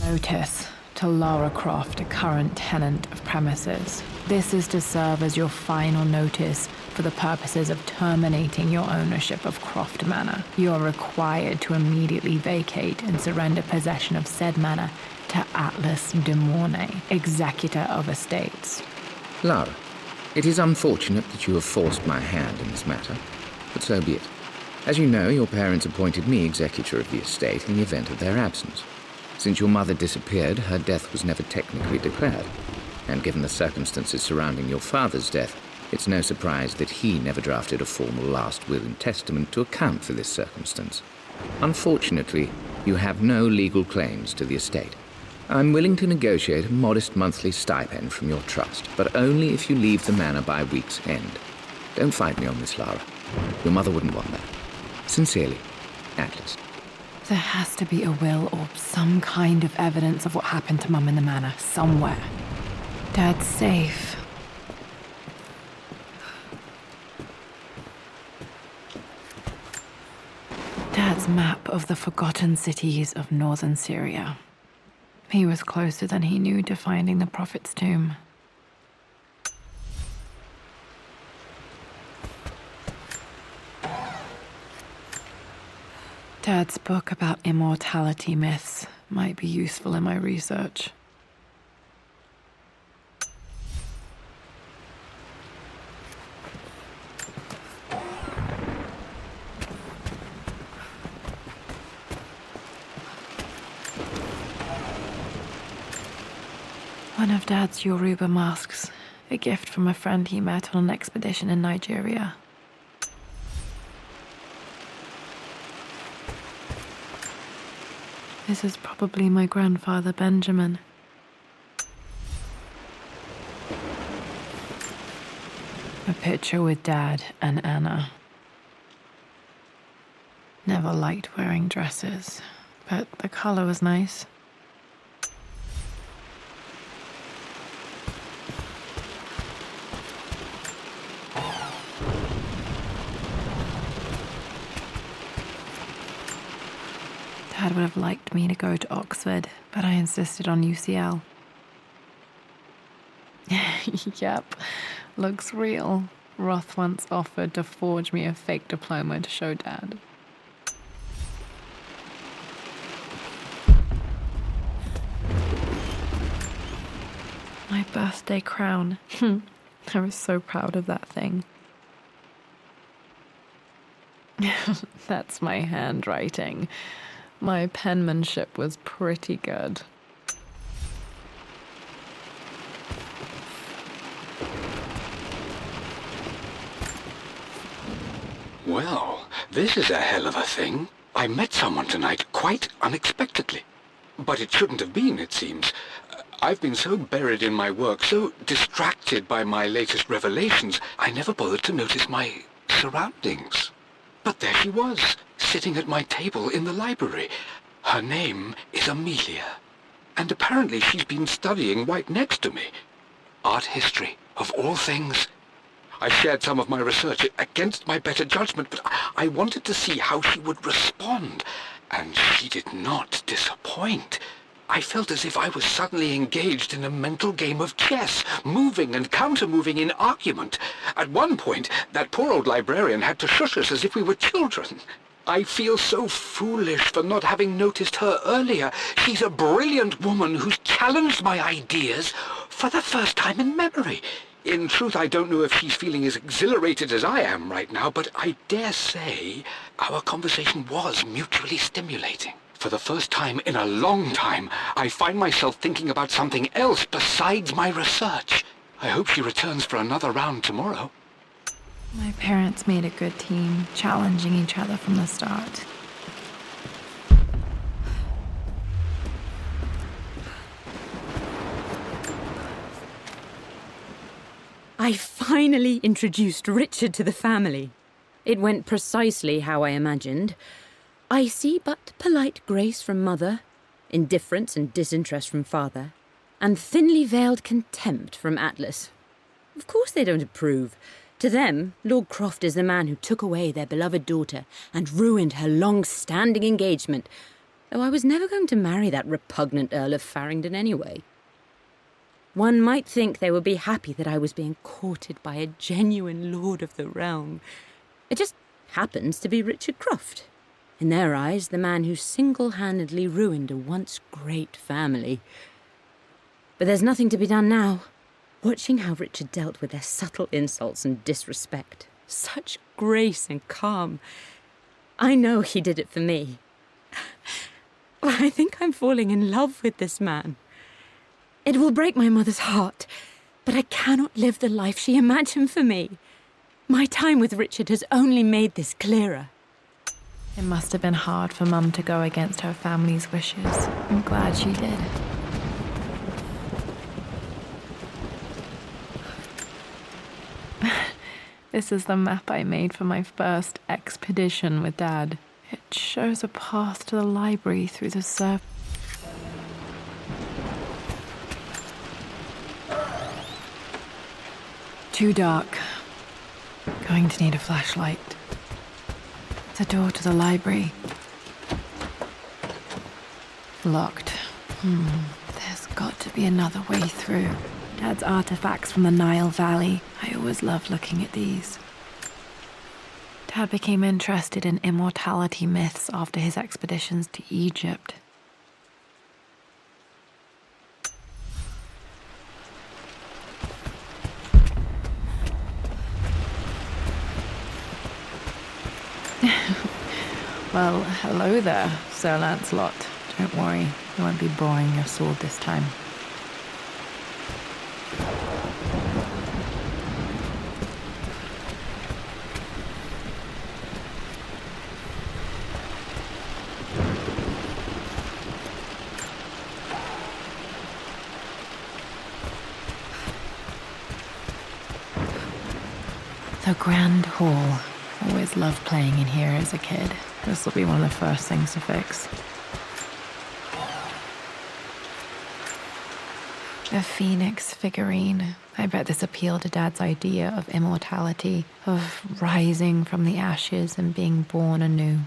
Notice to Lara Croft, a current tenant of premises. This is to serve as your final notice for the purposes of terminating your ownership of Croft Manor. You are required to immediately vacate and surrender possession of said manor to Atlas de Mornay, executor of estates. Lara, it is unfortunate that you have forced my hand in this matter, but so be it. As you know, your parents appointed me executor of the estate in the event of their absence. Since your mother disappeared, her death was never technically declared. And given the circumstances surrounding your father's death, it's no surprise that he never drafted a formal last will and testament to account for this circumstance. Unfortunately, you have no legal claims to the estate. I'm willing to negotiate a modest monthly stipend from your trust, but only if you leave the manor by week's end. Don't fight me on this, Lara. Your mother wouldn't want that. Sincerely, Atlas. There has to be a will or some kind of evidence of what happened to Mum in the manor, somewhere. Dad's safe. Dad's map of the forgotten cities of northern Syria. He was closer than he knew to finding the Prophet's tomb. Dad's book about immortality myths might be useful in my research. One of Dad's Yoruba masks, a gift from a friend he met on an expedition in Nigeria. This is probably my grandfather, Benjamin. A picture with Dad and Anna. Never liked wearing dresses, but the color was nice. Dad would have liked me to go to Oxford, but I insisted on UCL. Yep, looks real. Roth once offered to forge me a fake diploma to show Dad. My birthday crown. I was so proud of that thing. That's my handwriting. My penmanship was pretty good. Well, this is a hell of a thing. I met someone tonight quite unexpectedly. But it shouldn't have been, it seems. I've been so buried in my work, so distracted by my latest revelations, I never bothered to notice my surroundings. But there she was, sitting at my table in the library. Her name is Amelia, and apparently she's been studying right next to me. Art history, of all things. I shared some of my research against my better judgment, but I wanted to see how she would respond, and she did not disappoint. I felt as if I was suddenly engaged in a mental game of chess, moving and counter-moving in argument. At one point, that poor old librarian had to shush us as if we were children. I feel so foolish for not having noticed her earlier. She's a brilliant woman who's challenged my ideas for the first time in memory. In truth, I don't know if she's feeling as exhilarated as I am right now, but I dare say our conversation was mutually stimulating. For the first time in a long time, I find myself thinking about something else besides my research. I hope she returns for another round tomorrow. My parents made a good team, challenging each other from the start. I finally introduced Richard to the family. It went precisely how I imagined. I see but polite grace from mother, indifference and disinterest from father, and thinly veiled contempt from Atlas. Of course they don't approve. To them, Lord Croft is the man who took away their beloved daughter and ruined her long-standing engagement. though I was never going to marry that repugnant Earl of Farringdon anyway. One might think they would be happy that I was being courted by a genuine lord of the realm. It just happens to be Richard Croft. In their eyes, the man who single-handedly ruined a once great family. But there's nothing to be done now. Watching how Richard dealt with their subtle insults and disrespect. Such grace and calm. I know he did it for me. I think I'm falling in love with this man. It will break my mother's heart, but I cannot live the life she imagined for me. My time with Richard has only made this clearer. It must have been hard for Mum to go against her family's wishes. I'm glad she did. This is the map I made for my first expedition with Dad. It shows a path to the library through the surf. Too dark. Going to need a flashlight. The door to the library. Locked. There's got to be another way through. Dad's artifacts from the Nile Valley. I always loved looking at these. Dad became interested in immortality myths after his expeditions to Egypt. Well, hello there, Sir Lancelot. Don't worry, I won't be boring your sword this time. The Grand Hall. Always loved playing in here as a kid. This will be one of the first things to fix. A phoenix figurine. I bet this appealed to Dad's idea of immortality, of rising from the ashes and being born anew.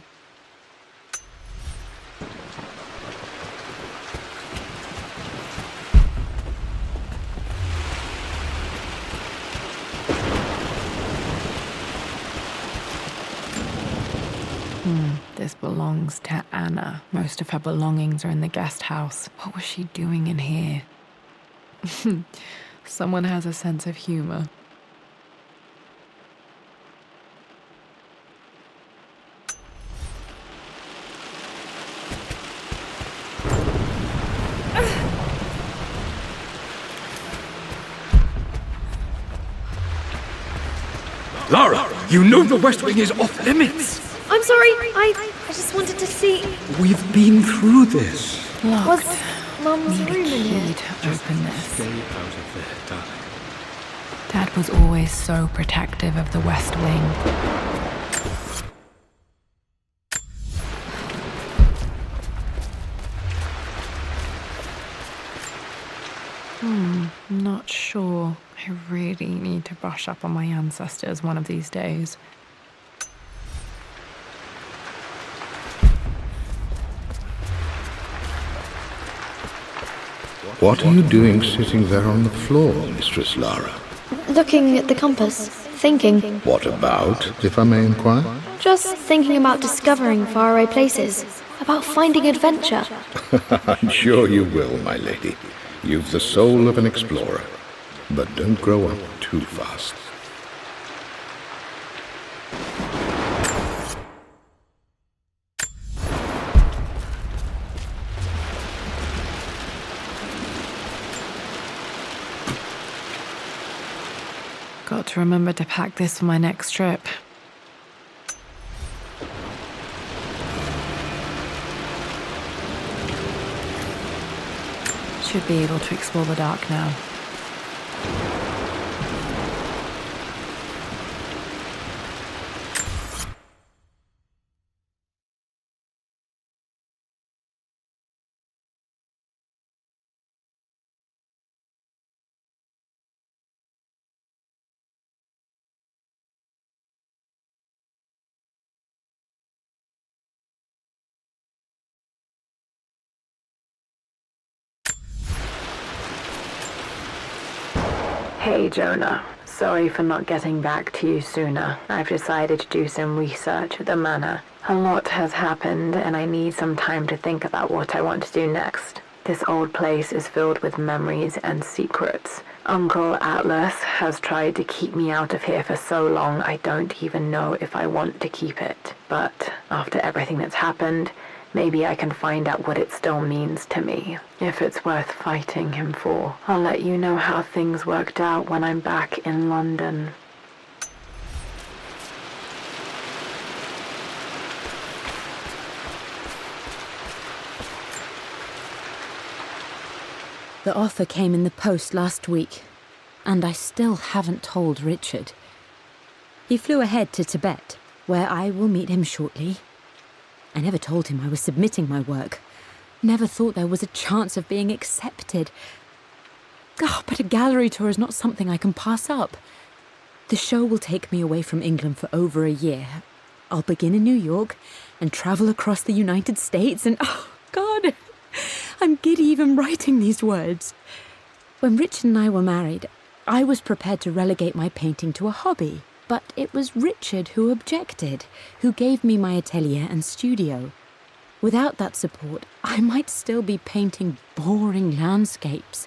This belongs to Anna. Most of her belongings are in the guest house. What was she doing in here? Someone has a sense of humor. Lara, you know the West Wing is off limits. I'm sorry, I just wanted to see. We've been through this. Locked. Was Mum's Need a room in key here? to open this. Stay out of there, darling. Dad was always so protective of the West Wing. Not sure. I really need to brush up on my ancestors one of these days. What are you doing sitting there on the floor, Mistress Lara? Looking at the compass, thinking. What about, if I may inquire? Just thinking about discovering faraway places, about finding adventure. I'm sure you will, my lady. You've the soul of an explorer. But don't grow up too fast. Got to remember to pack this for my next trip. Should be able to explore the dark now. Hey, Jonah. Sorry for not getting back to you sooner. I've decided to do some research at the Manor. A lot has happened, and I need some time to think about what I want to do next. This old place is filled with memories and secrets. Uncle Atlas has tried to keep me out of here for so long I don't even know if I want to keep it. But after everything that's happened, maybe I can find out what it still means to me. If it's worth fighting him for, I'll let you know how things worked out when I'm back in London. The offer came in the post last week, and I still haven't told Richard. He flew ahead to Tibet, where I will meet him shortly. I never told him I was submitting my work. Never thought there was a chance of being accepted. But a gallery tour is not something I can pass up. The show will take me away from England for over a year. I'll begin in New York and travel across the United States and, oh, God, I'm giddy even writing these words. When Richard and I were married, I was prepared to relegate my painting to a hobby. But it was Richard who objected, who gave me my atelier and studio. Without that support, I might still be painting boring landscapes.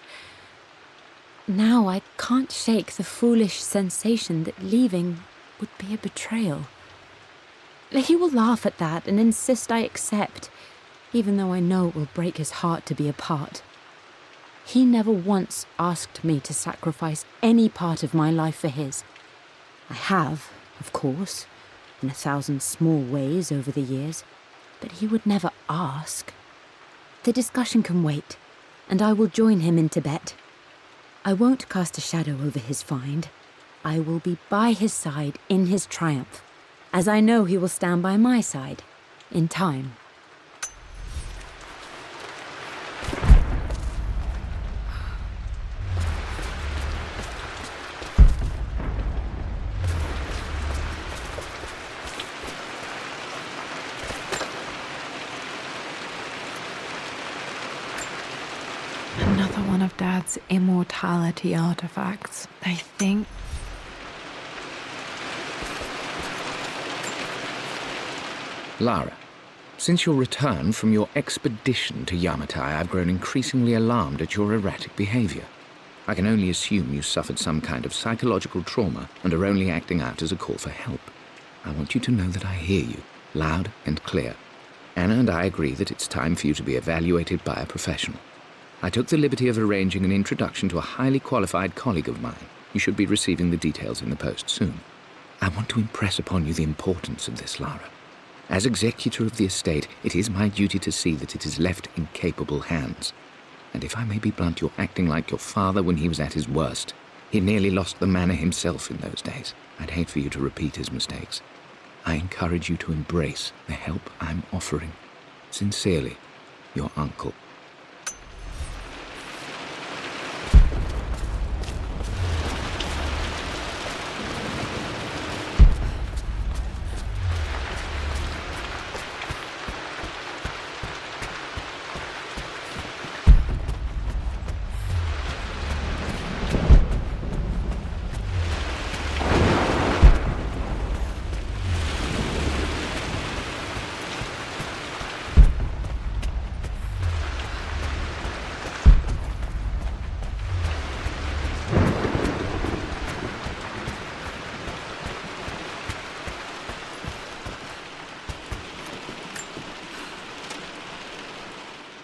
Now I can't shake the foolish sensation that leaving would be a betrayal. He will laugh at that and insist I accept, even though I know it will break his heart to be apart. He never once asked me to sacrifice any part of my life for his. I have, of course, in 1,000 small ways over the years, but he would never ask. The discussion can wait, and I will join him in Tibet. I won't cast a shadow over his find. I will be by his side in his triumph, as I know he will stand by my side, in time. Another one of Dad's immortality artifacts, I think. Lara, since your return from your expedition to Yamatai, I've grown increasingly alarmed at your erratic behavior. I can only assume you suffered some kind of psychological trauma and are only acting out as a call for help. I want you to know that I hear you, loud and clear. Anna and I agree that it's time for you to be evaluated by a professional. I took the liberty of arranging an introduction to a highly qualified colleague of mine. You should be receiving the details in the post soon. I want to impress upon you the importance of this, Lara. As executor of the estate, it is my duty to see that it is left in capable hands. And if I may be blunt, you're acting like your father when he was at his worst. He nearly lost the manor himself in those days. I'd hate for you to repeat his mistakes. I encourage you to embrace the help I'm offering. Sincerely, your uncle.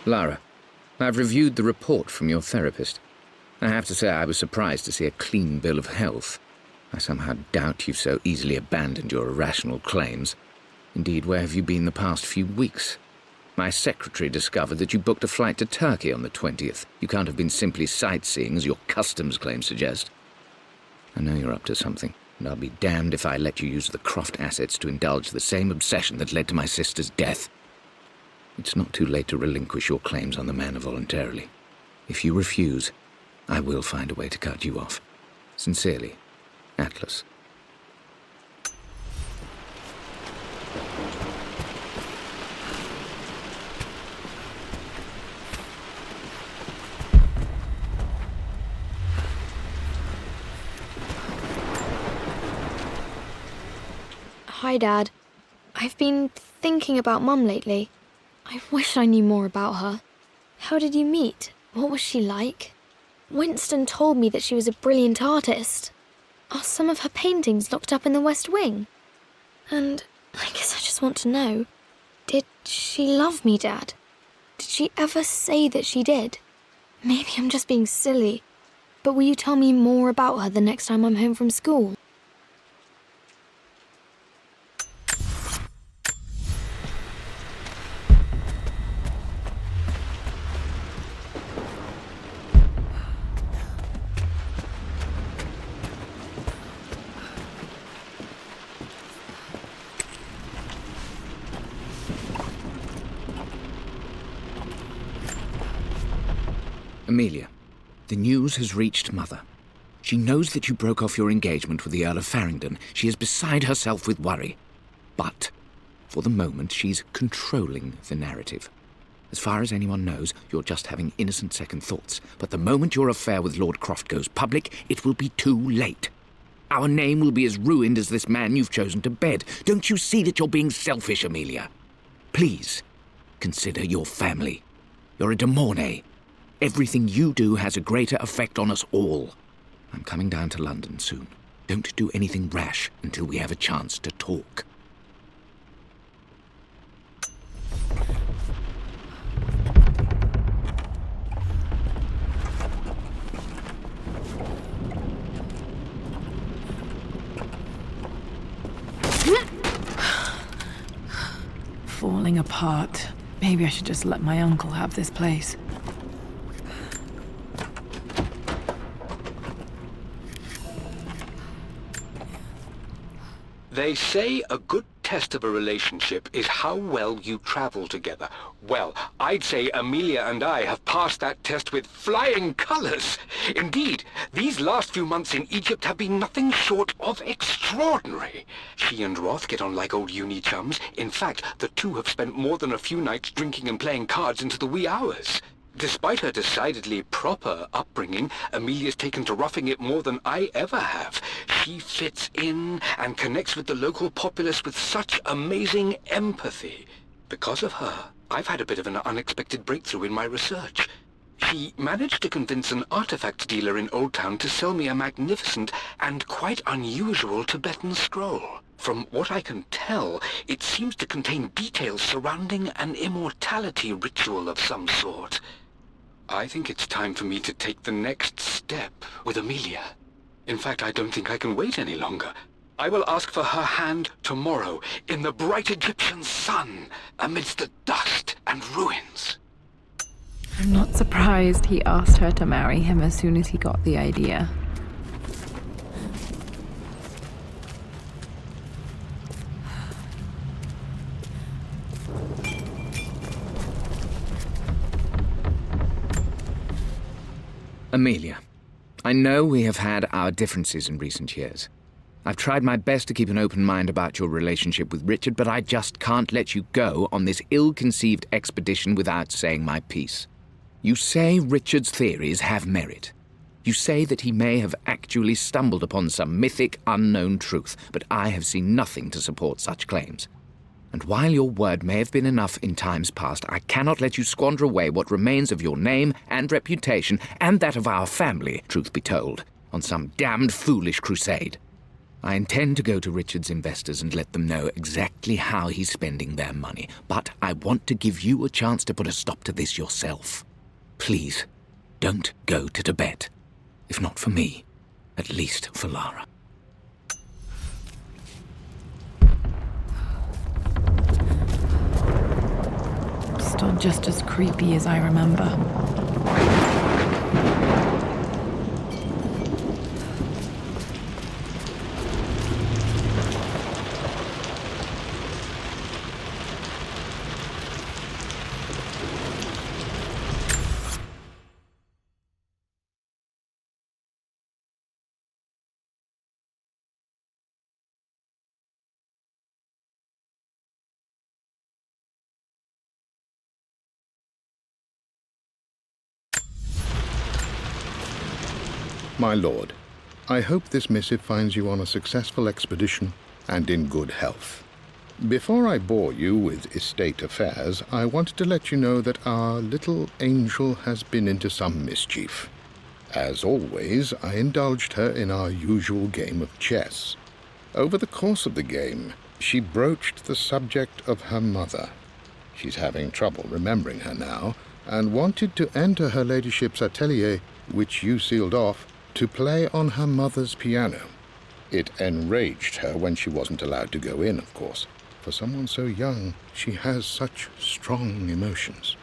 Lara, I've reviewed the report from your therapist. I have to say I was surprised to see a clean bill of health. I somehow doubt you've so easily abandoned your irrational claims. Indeed, where have you been the past few weeks? My secretary discovered that you booked a flight to Turkey on the 20th. You can't have been simply sightseeing, as your customs claims suggest. I know you're up to something, and I'll be damned if I let you use the Croft assets to indulge the same obsession that led to my sister's death. It's not too late to relinquish your claims on the manor voluntarily. If you refuse, I will find a way to cut you off. Sincerely, Atlas. Hi, Dad. I've been thinking about Mum lately. I wish I knew more about her. How did you meet? What was she like? Winston told me that she was a brilliant artist. Are some of her paintings locked up in the West Wing? And I guess I just want to know, did she love me, Dad? Did she ever say that she did? Maybe I'm just being silly, but will you tell me more about her the next time I'm home from school? Amelia, the news has reached Mother. She knows that you broke off your engagement with the Earl of Farringdon. She is beside herself with worry. But, for the moment, she's controlling the narrative. As far as anyone knows, you're just having innocent second thoughts. But the moment your affair with Lord Croft goes public, it will be too late. Our name will be as ruined as this man you've chosen to bed. Don't you see that you're being selfish, Amelia? Please, consider your family. You're a de Mornay. Everything you do has a greater effect on us all. I'm coming down to London soon. Don't do anything rash until we have a chance to talk. Falling apart. Maybe I should just let my uncle have this place. They say a good test of a relationship is how well you travel together. Well, I'd say Amelia and I have passed that test with flying colors. Indeed, these last few months in Egypt have been nothing short of extraordinary. She and Roth get on like old uni chums. In fact, the two have spent more than a few nights drinking and playing cards into the wee hours. Despite her decidedly proper upbringing, Amelia's taken to roughing it more than I ever have. She fits in and connects with the local populace with such amazing empathy. Because of her, I've had a bit of an unexpected breakthrough in my research. She managed to convince an artifact dealer in Old Town to sell me a magnificent and quite unusual Tibetan scroll. From what I can tell, it seems to contain details surrounding an immortality ritual of some sort. I think it's time for me to take the next step with Amelia. In fact, I don't think I can wait any longer. I will ask for her hand tomorrow in the bright Egyptian sun amidst the dust and ruins. I'm not surprised he asked her to marry him as soon as he got the idea. Amelia, I know we have had our differences in recent years. I've tried my best to keep an open mind about your relationship with Richard, but I just can't let you go on this ill-conceived expedition without saying my piece. You say Richard's theories have merit. You say that he may have actually stumbled upon some mythic, unknown truth, but I have seen nothing to support such claims. And while your word may have been enough in times past, I cannot let you squander away what remains of your name and reputation, and that of our family, truth be told, on some damned foolish crusade. I intend to go to Richard's investors and let them know exactly how he's spending their money, but I want to give you a chance to put a stop to this yourself. Please, don't go to Tibet. If not for me, at least for Lara. Still just as creepy as I remember. My lord, I hope this missive finds you on a successful expedition and in good health. Before I bore you with estate affairs, I wanted to let you know that our little angel has been into some mischief. As always, I indulged her in our usual game of chess. Over the course of the game, she broached the subject of her mother. She's having trouble remembering her now, and wanted to enter her ladyship's atelier, which you sealed off, to play on her mother's piano. It enraged her when she wasn't allowed to go in, of course. For someone so young, she has such strong emotions.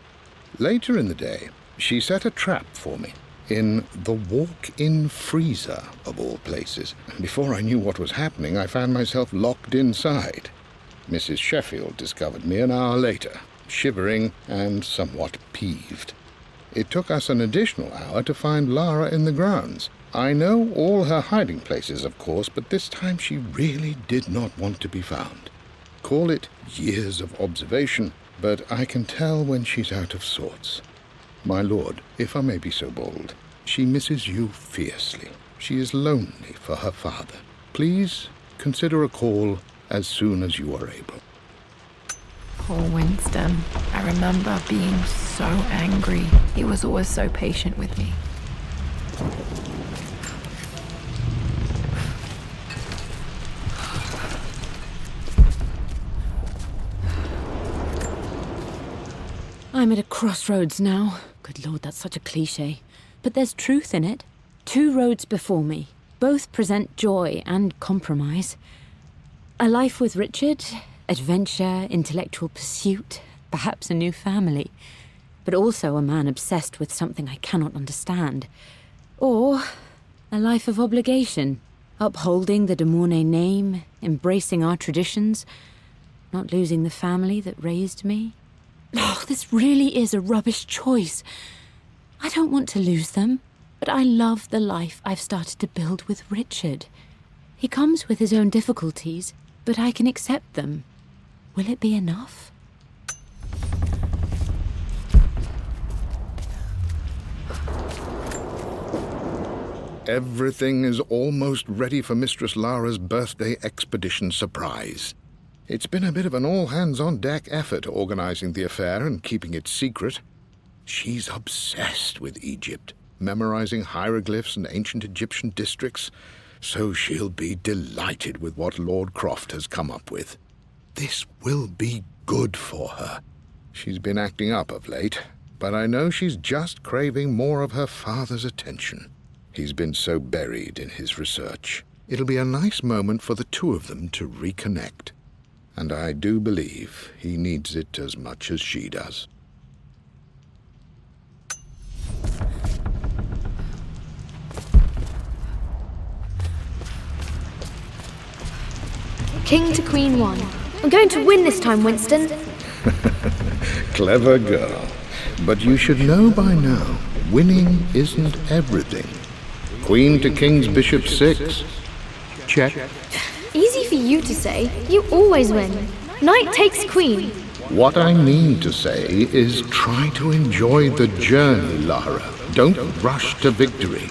Later in the day, she set a trap for me in the walk-in freezer, of all places. And before I knew what was happening, I found myself locked inside. Mrs. Sheffield discovered me an hour later, shivering and somewhat peeved. It took us an additional hour to find Lara in the grounds. I know all her hiding places, of course, but this time she really did not want to be found. Call it years of observation, but I can tell when she's out of sorts. My lord, if I may be so bold, she misses you fiercely. She is lonely for her father. Please consider a call as soon as you are able. Poor Winston. I remember being so angry. He was always so patient with me. I'm at a crossroads now. Good Lord, that's such a cliche. But there's truth in it. 2 roads before me. Both present joy and compromise. A life with Richard, adventure, intellectual pursuit, perhaps a new family. But also a man obsessed with something I cannot understand. Or a life of obligation, upholding the de Mornay name, embracing our traditions, not losing the family that raised me. Oh, this really is a rubbish choice. I don't want to lose them, but I love the life I've started to build with Richard. He comes with his own difficulties, but I can accept them. Will it be enough? Everything is almost ready for Mistress Lara's birthday expedition surprise. It's been a bit of an all-hands-on-deck effort organizing the affair and keeping it secret. She's obsessed with Egypt, memorizing hieroglyphs and ancient Egyptian districts, so she'll be delighted with what Lord Croft has come up with. This will be good for her. She's been acting up of late, but I know she's just craving more of her father's attention. He's been so buried in his research. It'll be a nice moment for the 2 of them to reconnect. And I do believe he needs it as much as she does. King to Queen 1. I'm going to win this time, Winston. Clever girl. But you should know by now, winning isn't everything. Queen to King's Bishop 6. Check. Easy for you to say. You always win. Knight takes queen. What I mean to say is try to enjoy the journey, Lara. Don't rush to victory.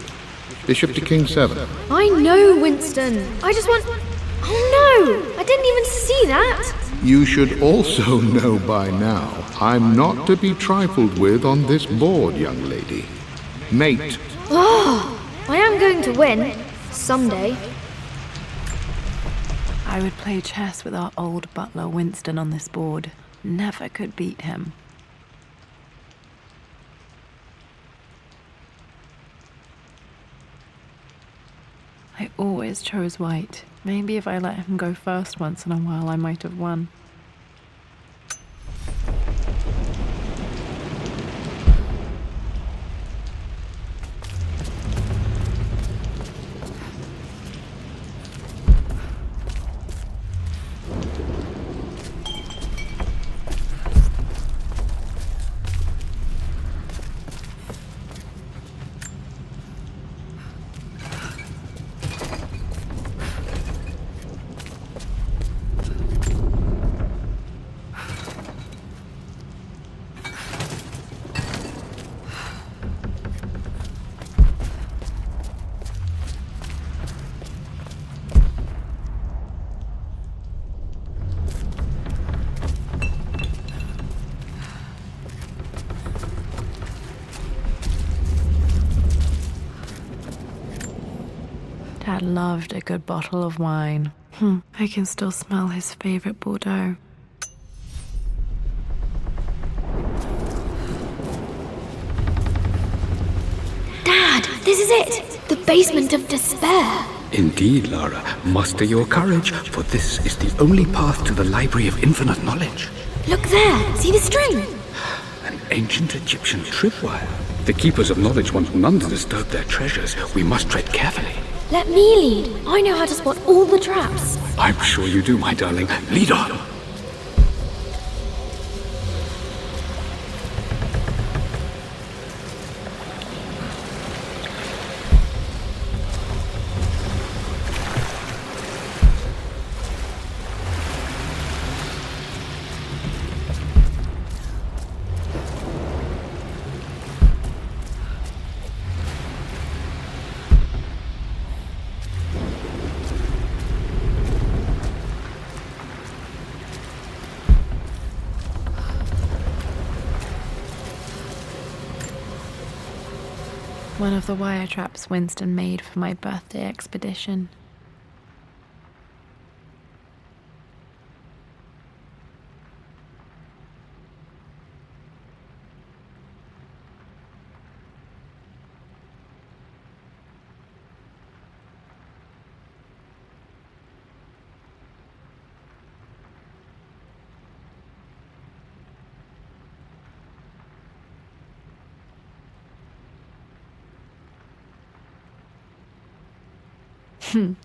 Bishop to King 7. I know, Winston. I just want... Oh no! I didn't even see that! You should also know by now, I'm not to be trifled with on this board, young lady. Mate. Oh, I am going to win. Someday. I would play chess with our old butler Winston on this board. Never could beat him. I always chose white. Maybe if I let him go first once in a while, I might have won. Dad loved a good bottle of wine. I can still smell his favorite Bordeaux. Dad, this is it! The basement of despair! Indeed, Lara. Muster your courage, for this is the only path to the Library of Infinite Knowledge. Look there! See the string? An ancient Egyptian tripwire. The Keepers of Knowledge want none to disturb their treasures. We must tread carefully. Let me lead. I know how to spot all the traps. I'm sure you do, my darling. Lead on. One of the wire traps Winston made for my birthday expedition.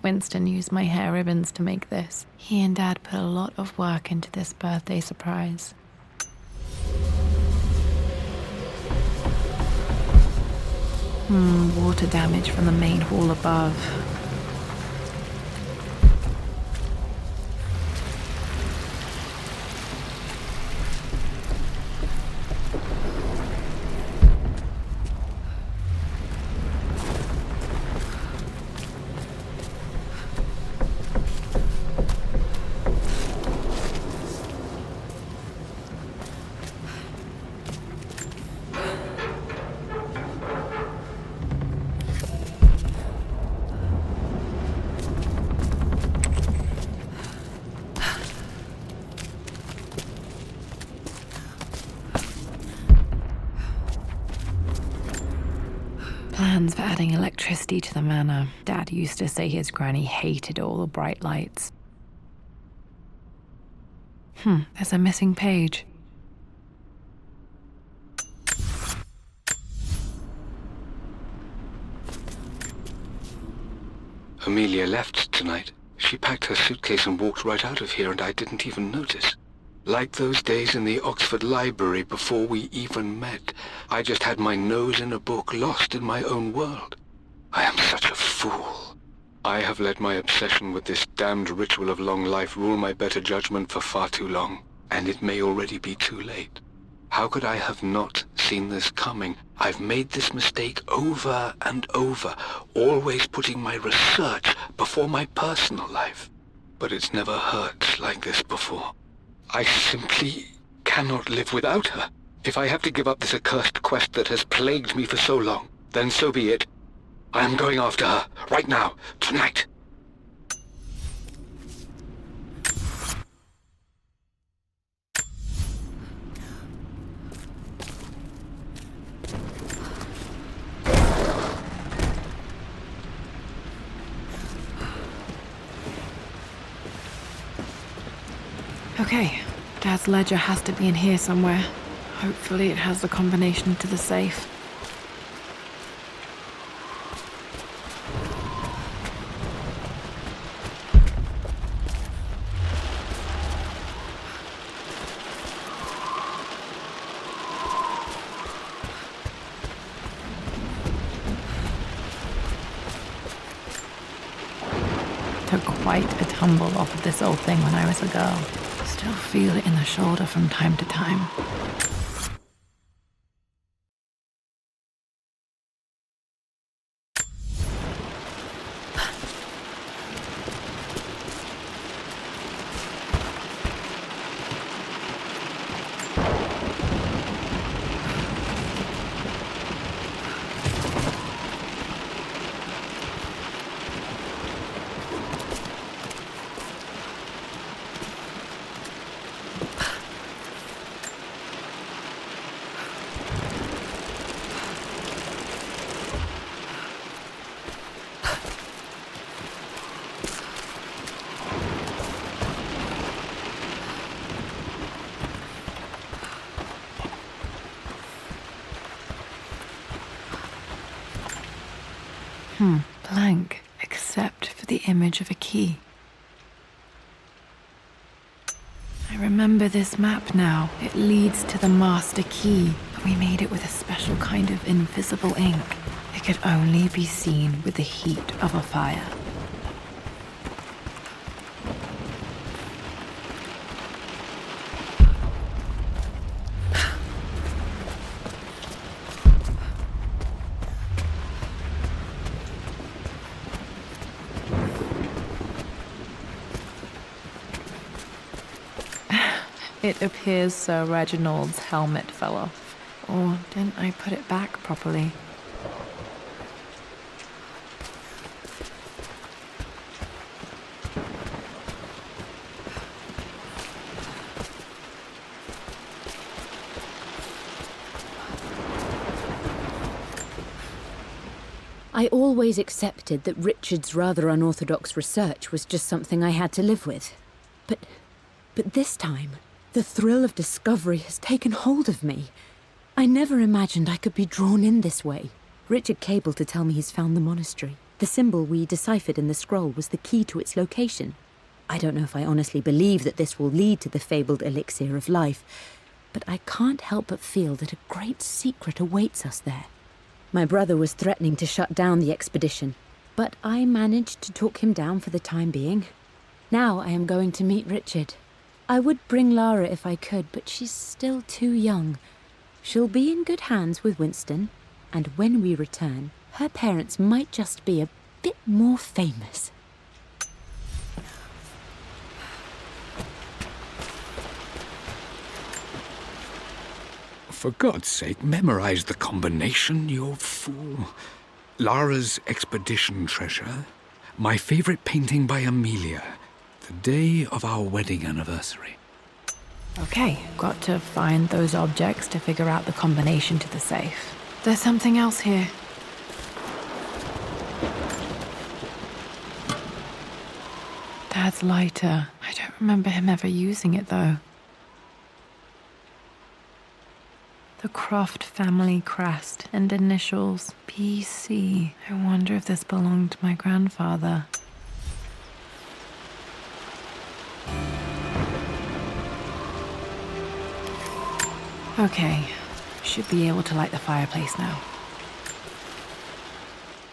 Winston used my hair ribbons to make this. He and Dad put a lot of work into this birthday surprise. Water damage from the main hall above. Plans for adding electricity to the manor. Dad used to say his granny hated all the bright lights. There's a missing page. Amelia left tonight. She packed her suitcase and walked right out of here, and I didn't even notice. Like those days in the Oxford Library before we even met. I just had my nose in a book, lost in my own world. I am such a fool. I have let my obsession with this damned ritual of long life rule my better judgment for far too long, and it may already be too late. How could I have not seen this coming? I've made this mistake over and over, always putting my research before my personal life. But it's never hurt like this before. I simply cannot live without her. If I have to give up this accursed quest that has plagued me for so long, then so be it. I am going after her, right now, tonight. Okay, Dad's ledger has to be in here somewhere. Hopefully it has the combination to the safe. Took quite a tumble off of this old thing when I was a girl. Still feel it in the shoulder from time to time. Blank, except for the image of a key. I remember this map now. It leads to the master key, but we made it with a special kind of invisible ink. It could only be seen with the heat of a fire. It appears Sir Reginald's helmet fell off. Or didn't I put it back properly? I always accepted that Richard's rather unorthodox research was just something I had to live with. But this time, the thrill of discovery has taken hold of me. I never imagined I could be drawn in this way. Richard cabled to tell me he's found the monastery. The symbol we deciphered in the scroll was the key to its location. I don't know if I honestly believe that this will lead to the fabled elixir of life, but I can't help but feel that a great secret awaits us there. My brother was threatening to shut down the expedition, but I managed to talk him down for the time being. Now I am going to meet Richard. I would bring Lara if I could, but she's still too young. She'll be in good hands with Winston, and when we return, her parents might just be a bit more famous. For God's sake, memorize the combination, you fool. Lara's expedition treasure, my favorite painting by Amelia, the day of our wedding anniversary. Okay, got to find those objects to figure out the combination to the safe. There's something else here. Dad's lighter. I don't remember him ever using it, though. The Croft family crest and initials PC. I wonder if this belonged to my grandfather. Okay, should be able to light the fireplace now.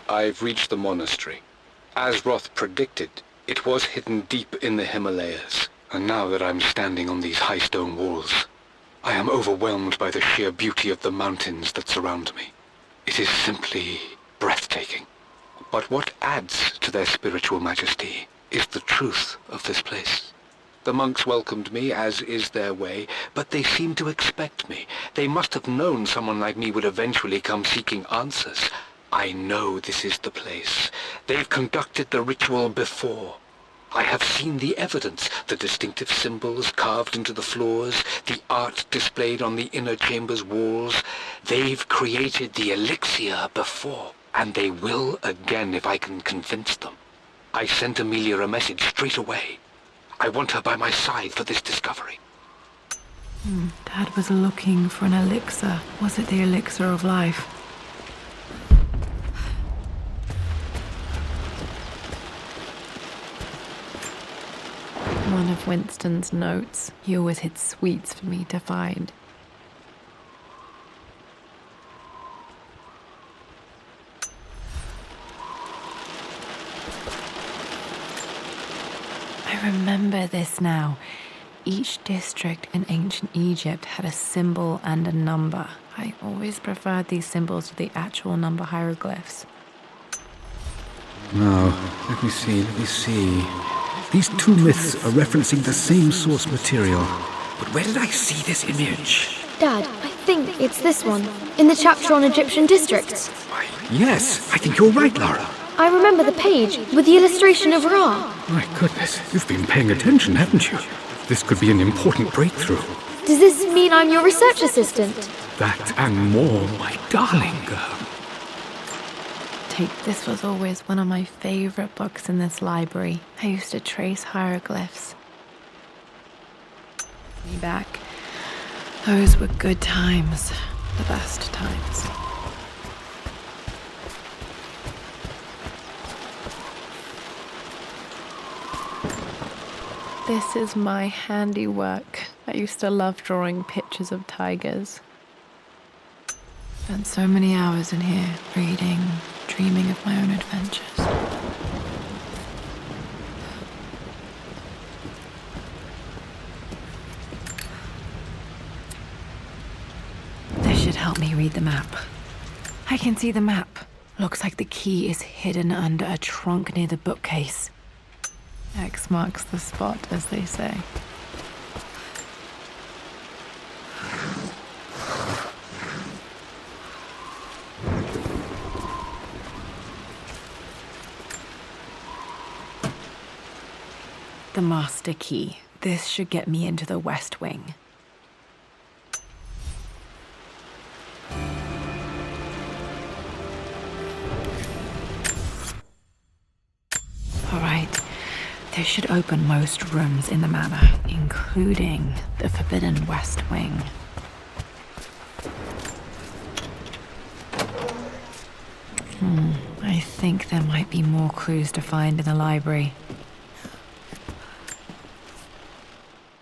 I've reached the monastery. As Roth predicted, it was hidden deep in the Himalayas. And now that I'm standing on these high stone walls, I am overwhelmed by the sheer beauty of the mountains that surround me. It is simply breathtaking. But what adds to their spiritual majesty is the truth of this place. The monks welcomed me, as is their way, but they seemed to expect me. They must have known someone like me would eventually come seeking answers. I know this is the place. They've conducted the ritual before. I have seen the evidence, the distinctive symbols carved into the floors, the art displayed on the inner chamber's walls. They've created the elixir before, and they will again if I can convince them. I sent Amelia a message straight away. I want her by my side for this discovery. Dad was looking for an elixir. Was it the elixir of life? One of Winston's notes. He always hid sweets for me to find. I remember this now. Each district in ancient Egypt had a symbol and a number. I always preferred these symbols to the actual number hieroglyphs. Now, let me see. These two myths are referencing the same source material. But where did I see this image? Dad, I think it's this one, in the chapter on Egyptian districts. Why, yes, I think you're right, Lara. I remember the page with the illustration of Ra. My goodness, you've been paying attention, haven't you? This could be an important breakthrough. Does this mean I'm your research assistant? That and more, my darling girl. This was always one of my favorite books in this library. I used to trace hieroglyphs. Me back. Those were good times. The best times. This is my handiwork. I used to love drawing pictures of tigers. Spent so many hours in here, reading, dreaming of my own adventures. This should help me read the map. I can see the map. Looks like the key is hidden under a trunk near the bookcase. X marks the spot, as they say. The master key. This should get me into the West Wing. All right. This should open most rooms in the manor, including the Forbidden West Wing. I think there might be more clues to find in the library.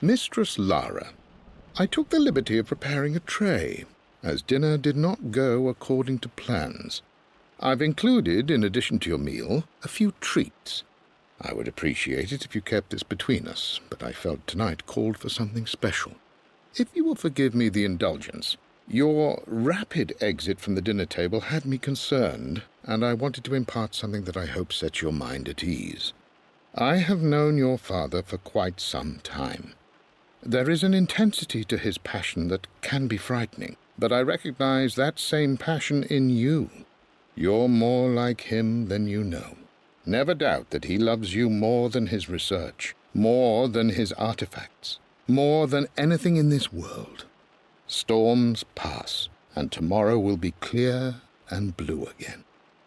Mistress Lara, I took the liberty of preparing a tray, as dinner did not go according to plans. I've included, in addition to your meal, a few treats. I would appreciate it if you kept this between us, but I felt tonight called for something special. If you will forgive me the indulgence, your rapid exit from the dinner table had me concerned, and I wanted to impart something that I hope sets your mind at ease. I have known your father for quite some time. There is an intensity to his passion that can be frightening, but I recognize that same passion in you. You're more like him than you know. Never doubt that he loves you more than his research, more than his artifacts, more than anything in this world. Storms pass, and tomorrow will be clear and blue again.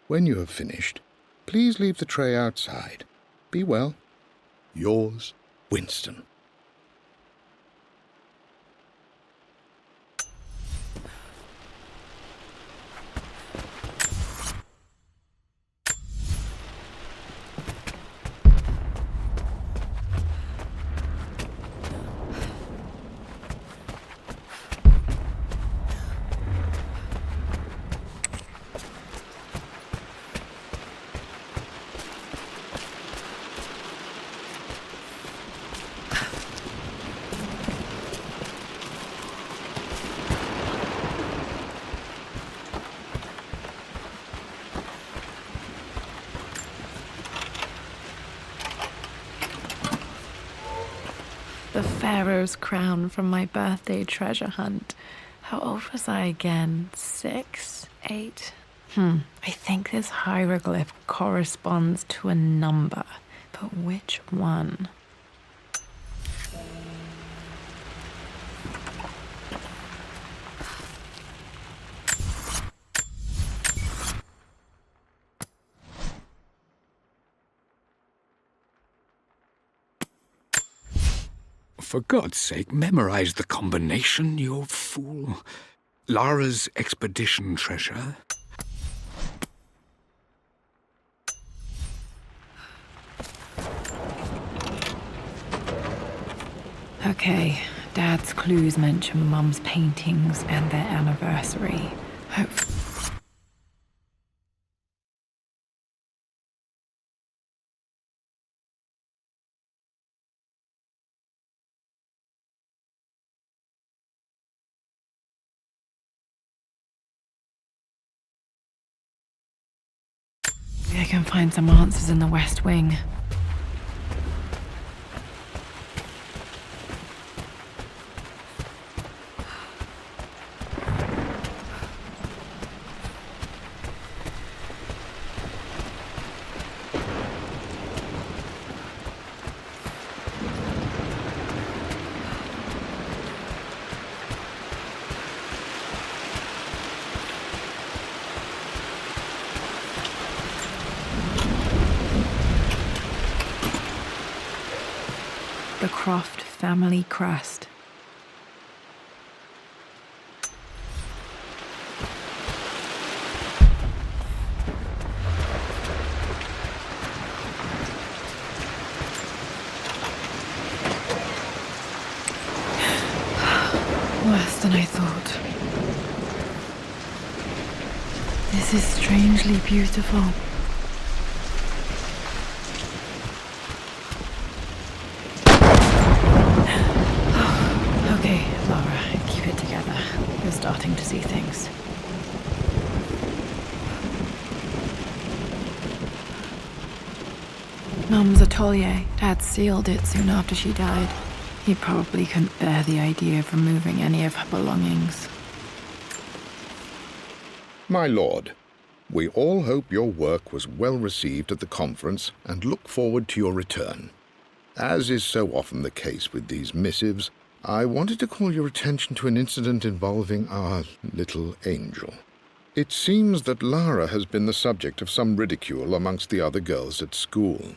When you have finished, please leave the tray outside. Be well. Yours, Winston. The Pharaoh's crown from my birthday treasure hunt. How old was I again? 6? 8? I think this hieroglyph corresponds to a number, but which one? For God's sake, memorize the combination, you old fool. Lara's expedition treasure. Okay, Dad's clues mention Mum's paintings and their anniversary. I can find some answers in the West Wing. The Croft family crest. This is strangely beautiful. Okay, Laura, keep it together. You're starting to see things. Mum's atelier. Dad sealed it soon after she died. He probably couldn't bear the idea of removing any of her belongings. My lord, we all hope your work was well received at the conference and look forward to your return. As is so often the case with these missives, I wanted to call your attention to an incident involving our little angel. It seems that Lara has been the subject of some ridicule amongst the other girls at school.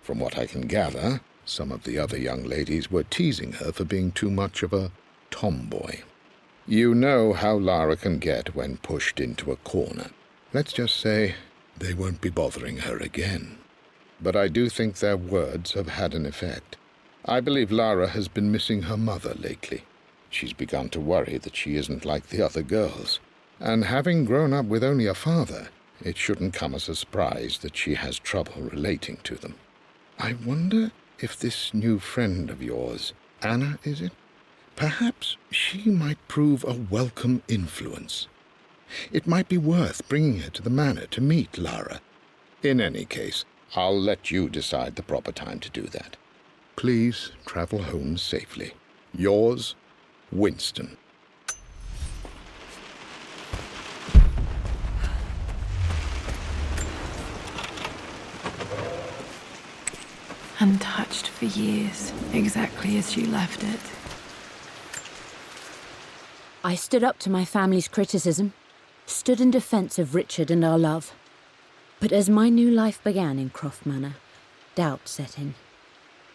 From what I can gather, some of the other young ladies were teasing her for being too much of a tomboy. You know how Lara can get when pushed into a corner. Let's just say they won't be bothering her again. But I do think their words have had an effect. I believe Lara has been missing her mother lately. She's begun to worry that she isn't like the other girls. And having grown up with only a father, it shouldn't come as a surprise that she has trouble relating to them. I wonder if this new friend of yours, Anna, is it? Perhaps she might prove a welcome influence. It might be worth bringing her to the manor to meet Lara. In any case, I'll let you decide the proper time to do that. Please travel home safely. Yours, Winston. Untouched for years, exactly as you left it. I stood up to my family's criticism, stood in defense of Richard and our love. But as my new life began in Croft Manor, doubt set in.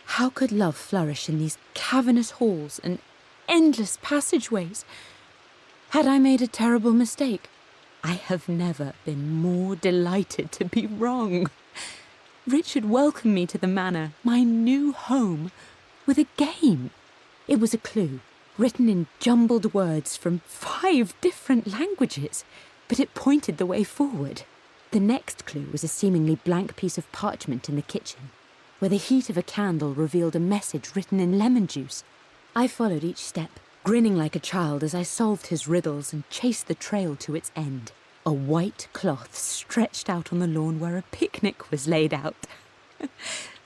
How could love flourish in these cavernous halls and endless passageways? Had I made a terrible mistake? I have never been more delighted to be wrong. Richard welcomed me to the manor, my new home, with a game. It was a clue, written in jumbled words from 5 different languages, but it pointed the way forward. The next clue was a seemingly blank piece of parchment in the kitchen, where the heat of a candle revealed a message written in lemon juice. I followed each step, grinning like a child as I solved his riddles and chased the trail to its end. A white cloth stretched out on the lawn where a picnic was laid out.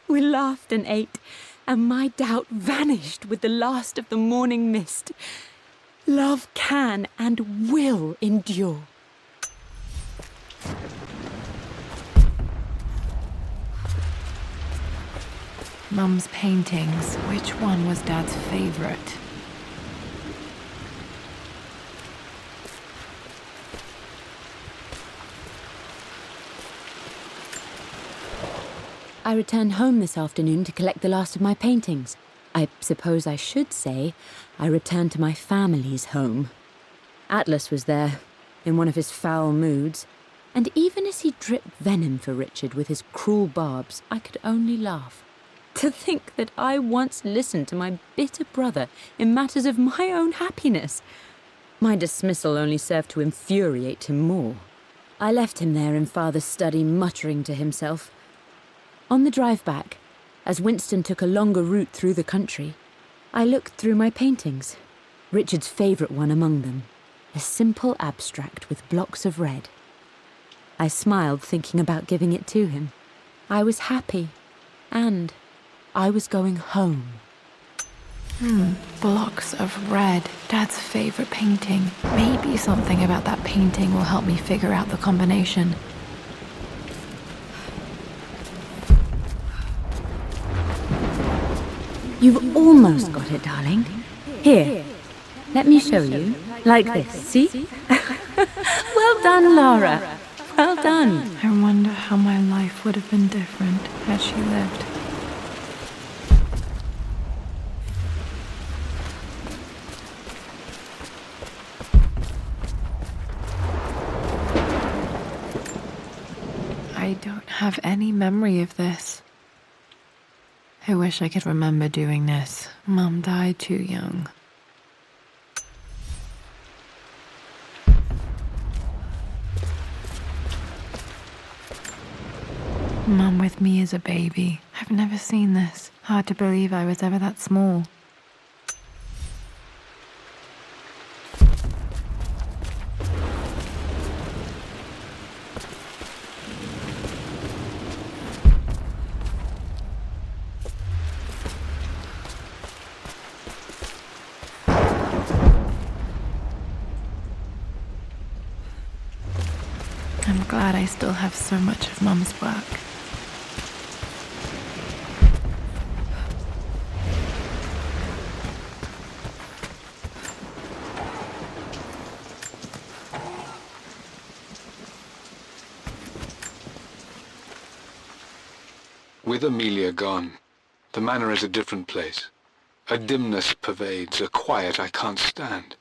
We laughed and ate, and my doubt vanished with the last of the morning mist. Love can and will endure. Mum's paintings. Which one was Dad's favorite? I returned home this afternoon to collect the last of my paintings. I suppose I should say I returned to my family's home. Atlas was there, in one of his foul moods, and even as he dripped venom for Richard with his cruel barbs, I could only laugh. To think that I once listened to my bitter brother in matters of my own happiness. My dismissal only served to infuriate him more. I left him there in Father's study, muttering to himself. On the drive back, as Winston took a longer route through the country, I looked through my paintings, Richard's favourite one among them, a simple abstract with blocks of red. I smiled, thinking about giving it to him. I was happy, and I was going home. Blocks of red. Dad's favourite painting. Maybe something about that painting will help me figure out the combination. You've almost got it, darling. Here, let me show you. Like this, see? Well done, Lara. Well done. I wonder how my life would have been different had she lived. I don't have any memory of this. I wish I could remember doing this. Mum died too young. Mum with me as a baby. I've never seen this. Hard to believe I was ever that small. I'm glad I still have so much of Mum's work. With Amelia gone, the manor is a different place. A dimness pervades, a quiet I can't stand.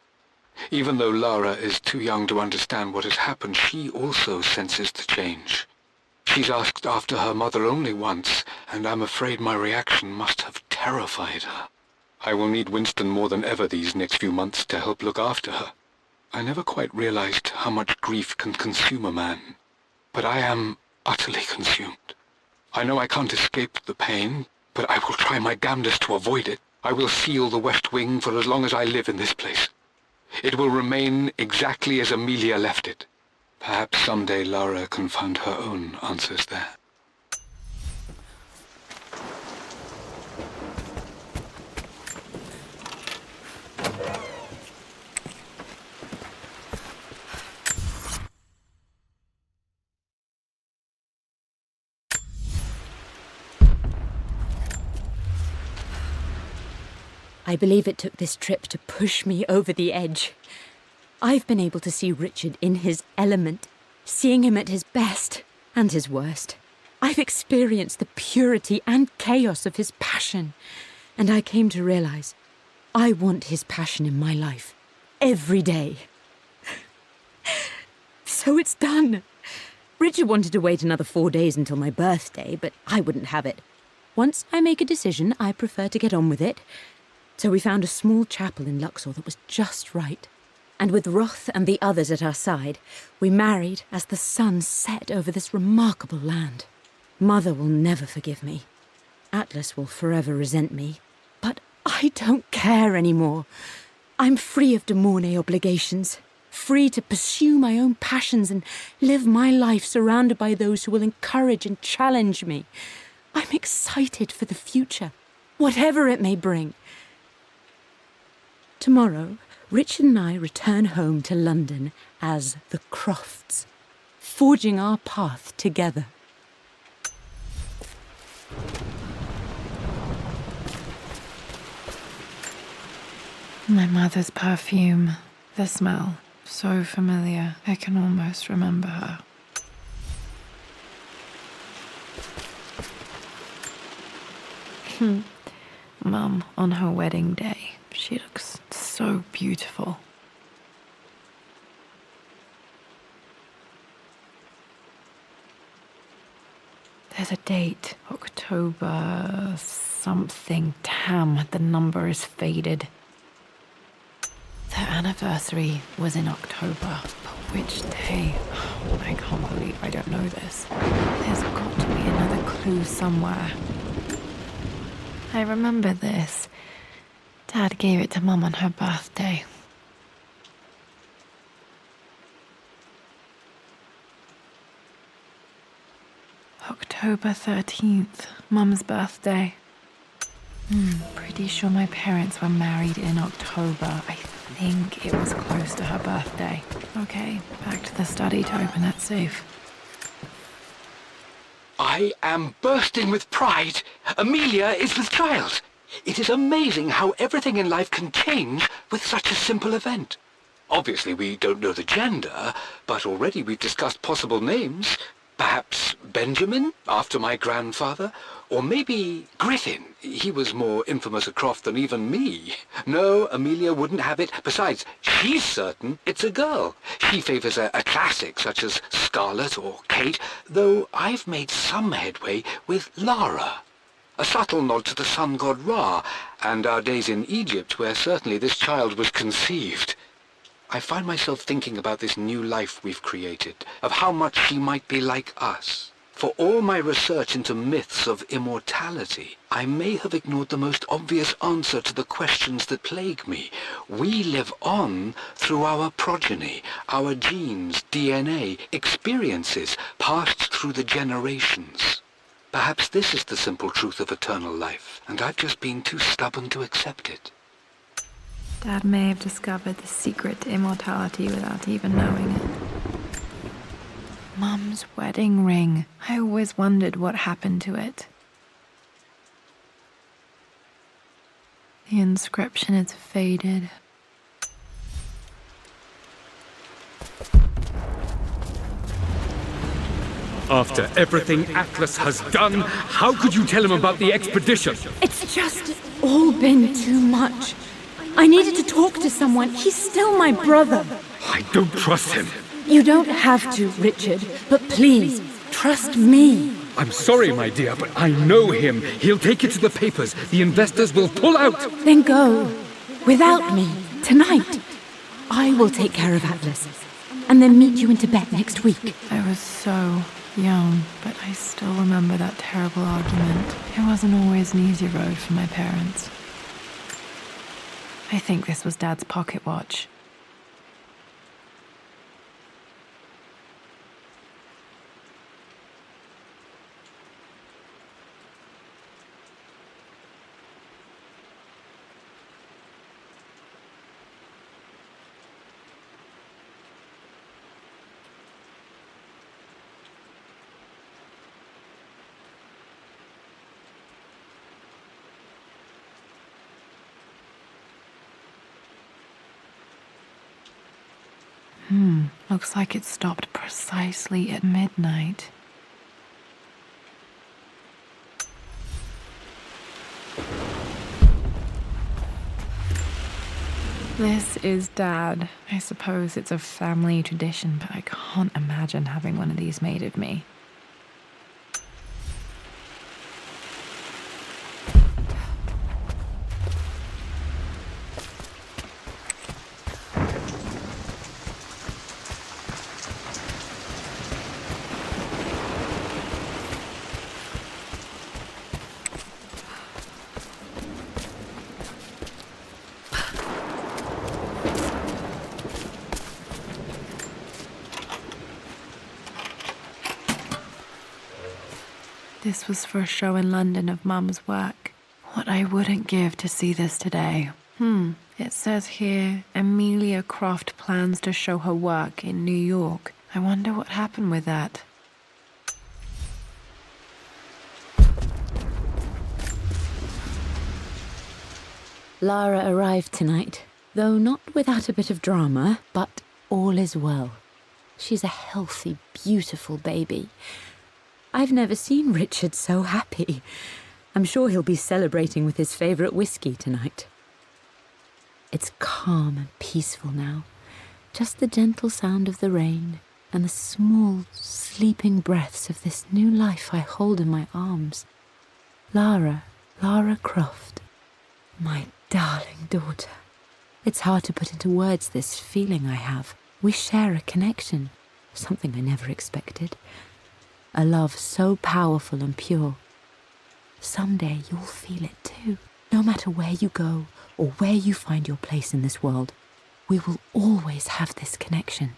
Even though Lara is too young to understand what has happened, she also senses the change. She's asked after her mother only once, and I'm afraid my reaction must have terrified her. I will need Winston more than ever these next few months to help look after her. I never quite realized how much grief can consume a man, but I am utterly consumed. I know I can't escape the pain, but I will try my damnedest to avoid it. I will seal the West Wing for as long as I live in this place. It will remain exactly as Amelia left it. Perhaps someday Lara can find her own answers there. I believe it took this trip to push me over the edge. I've been able to see Richard in his element, seeing him at his best and his worst. I've experienced the purity and chaos of his passion, and I came to realize I want his passion in my life every day. So it's done. Richard wanted to wait another 4 days until my birthday, but I wouldn't have it. Once I make a decision, I prefer to get on with it. So we found a small chapel in Luxor that was just right. And with Roth and the others at our side, we married as the sun set over this remarkable land. Mother will never forgive me. Atlas will forever resent me. But I don't care anymore. I'm free of de Mornay obligations, free to pursue my own passions and live my life surrounded by those who will encourage and challenge me. I'm excited for the future, whatever it may bring. Tomorrow, Richard and I return home to London as the Crofts, forging our path together. My mother's perfume. The smell. So familiar. I can almost remember her. Mum, on her wedding day, she looks so beautiful. There's a date. October something. Damn, the number is faded. Their anniversary was in October. But which day? Oh, I can't believe I don't know this. There's got to be another clue somewhere. I remember this. Dad gave it to Mum on her birthday. October 13th, Mum's birthday. Pretty sure my parents were married in October. I think it was close to her birthday. Okay, back to the study to open that safe. I am bursting with pride. Amelia is with child. It is amazing how everything in life can change with such a simple event. Obviously, we don't know the gender, but already we've discussed possible names. Perhaps Benjamin, after my grandfather, or maybe Griffin. He was more infamous at Croft than even me. No, Amelia wouldn't have it. Besides, she's certain it's a girl. She favours a classic such as Scarlet or Kate, though I've made some headway with Lara. A subtle nod to the sun god Ra, and our days in Egypt, where certainly this child was conceived. I find myself thinking about this new life we've created, of how much she might be like us. For all my research into myths of immortality, I may have ignored the most obvious answer to the questions that plague me. We live on through our progeny, our genes, DNA, experiences passed through the generations. Perhaps this is the simple truth of eternal life, and I've just been too stubborn to accept it. Dad may have discovered the secret to immortality without even knowing it. Mum's wedding ring. I always wondered what happened to it. The inscription is faded. After everything Atlas has done, how could you tell him about the expedition? It's just all been too much. I needed to talk to someone. He's still my brother. I don't trust him. You don't have to, Richard, but please, trust me. I'm sorry, my dear, but I know him. He'll take it to the papers. The investors will pull out. Then go. Without me. Tonight. I will take care of Atlas. And then meet you in Tibet next week. I was so young, but I still remember that terrible argument. It wasn't always an easy road for my parents. I think this was Dad's pocket watch. Looks like it stopped precisely at midnight. This is Dad. I suppose it's a family tradition, but I can't imagine having one of these made of me. This was for a show in London of Mum's work. What I wouldn't give to see this today. It says here, Amelia Croft plans to show her work in New York. I wonder what happened with that. Lara arrived tonight, though not without a bit of drama, but all is well. She's a healthy, beautiful baby. I've never seen Richard so happy. I'm sure he'll be celebrating with his favourite whiskey tonight. It's calm and peaceful now. Just the gentle sound of the rain and the small, sleeping breaths of this new life I hold in my arms. Lara Croft, my darling daughter. It's hard to put into words this feeling I have. We share a connection, something I never expected. A love so powerful and pure. Someday you'll feel it too. No matter where you go or where you find your place in this world, we will always have this connection.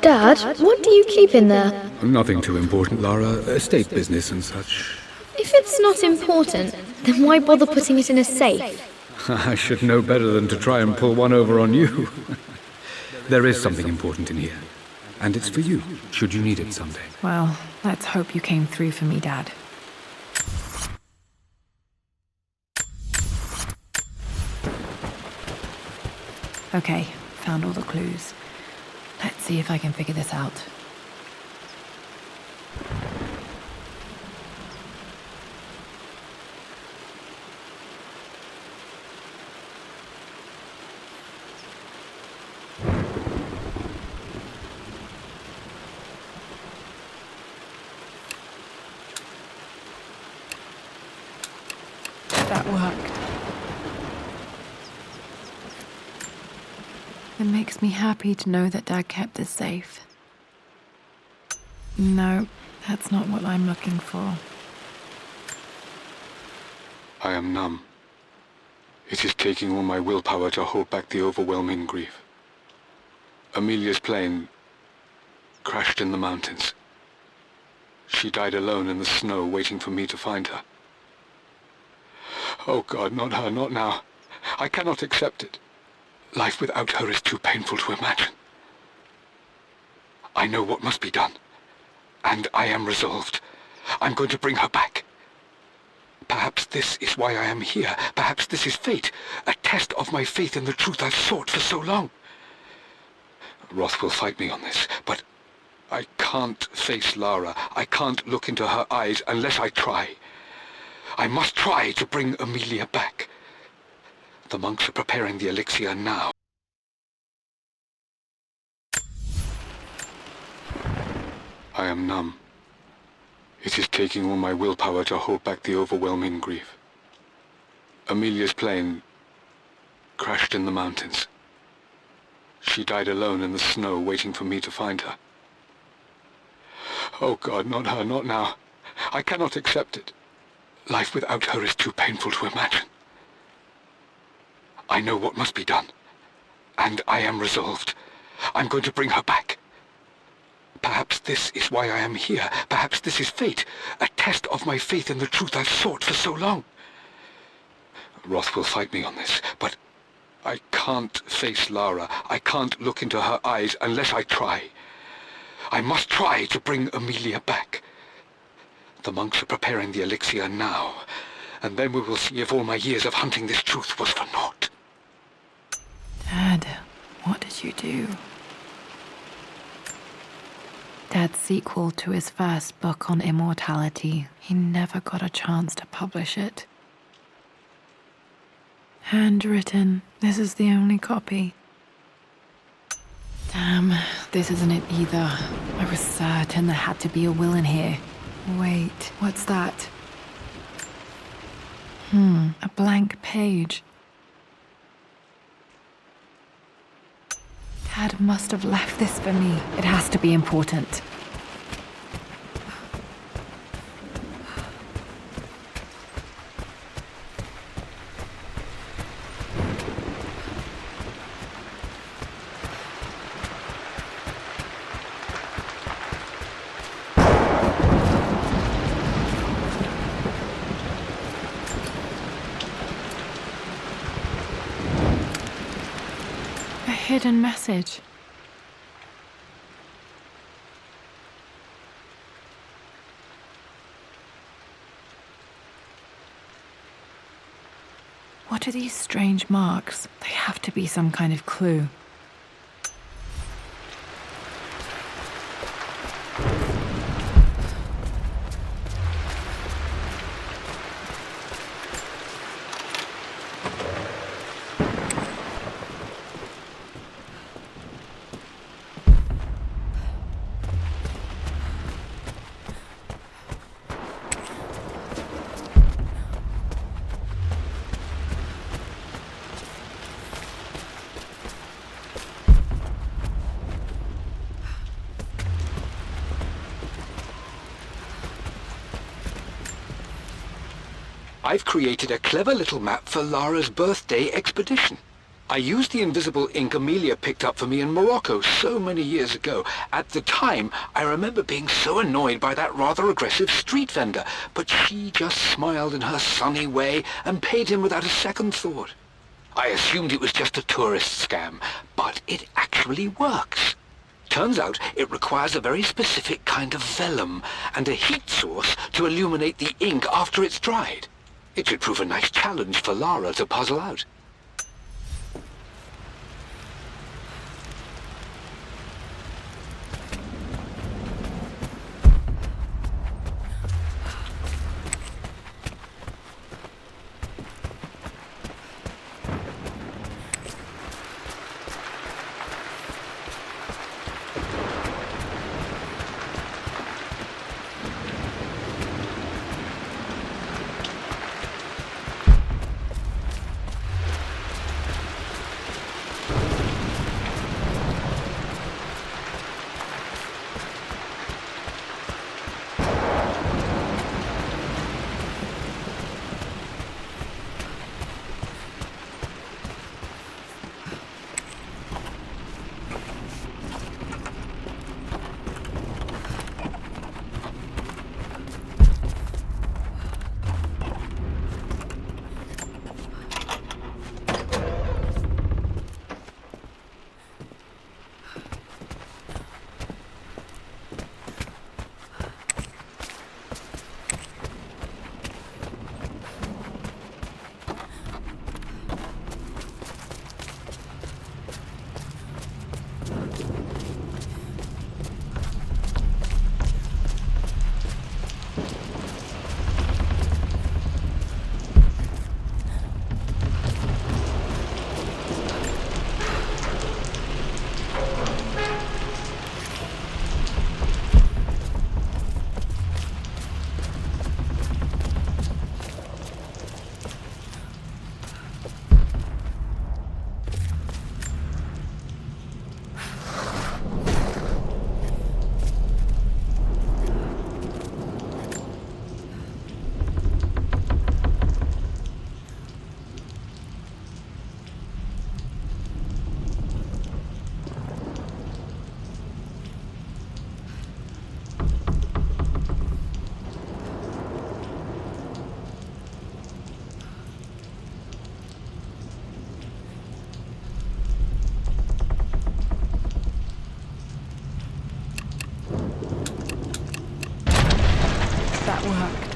Dad, what do you keep in there? Nothing too important, Lara. Estate business and such. If it's not important, then why bother putting it in a safe? I should know better than to try and pull one over on you. There is something important in here, and it's for you, should you need it someday. Well, let's hope you came through for me, Dad. Okay, found all the clues. Let's see if I can figure this out. That worked. It makes me happy to know that Dad kept this safe. No, that's not what I'm looking for. I am numb. It is taking all my willpower to hold back the overwhelming grief. Amelia's plane crashed in the mountains. She died alone in the snow, waiting for me to find her. Oh God, not her, not now. I cannot accept it. Life without her is too painful to imagine. I know what must be done, and I am resolved. I'm going to bring her back. Perhaps this is why I am here. Perhaps this is fate, a test of my faith in the truth I've sought for so long. Roth will fight me on this, but I can't face Lara. I can't look into her eyes unless I try. I must try to bring Amelia back. The monks are preparing the elixir now. I am numb. It is taking all my willpower to hold back the overwhelming grief. Amelia's plane crashed in the mountains. She died alone in the snow, waiting for me to find her. Oh God, not her, not now. I cannot accept it. Life without her is too painful to imagine. I know what must be done, and I am resolved. I'm going to bring her back. Perhaps this is why I am here. Perhaps this is fate, a test of my faith in the truth I've sought for so long. Roth will fight me on this, but I can't face Lara. I can't look into her eyes unless I try. I must try to bring Amelia back. The monks are preparing the elixir now, and then we will see if all my years of hunting this truth was for naught. Dad, what did you do? Dad's sequel to his first book on immortality, he never got a chance to publish it. Handwritten, this is the only copy. Damn, this isn't it either. I was certain there had to be a will in here. Wait, what's that? A blank page. Dad must have left this for me. It has to be important. A hidden message. What are these strange marks? They have to be some kind of clue. I've created a clever little map for Lara's birthday expedition. I used the invisible ink Amelia picked up for me in Morocco so many years ago. At the time, I remember being so annoyed by that rather aggressive street vendor, but she just smiled in her sunny way and paid him without a second thought. I assumed it was just a tourist scam, but it actually works. Turns out it requires a very specific kind of vellum and a heat source to illuminate the ink after it's dried. It should prove a nice challenge for Lara to puzzle out. That worked.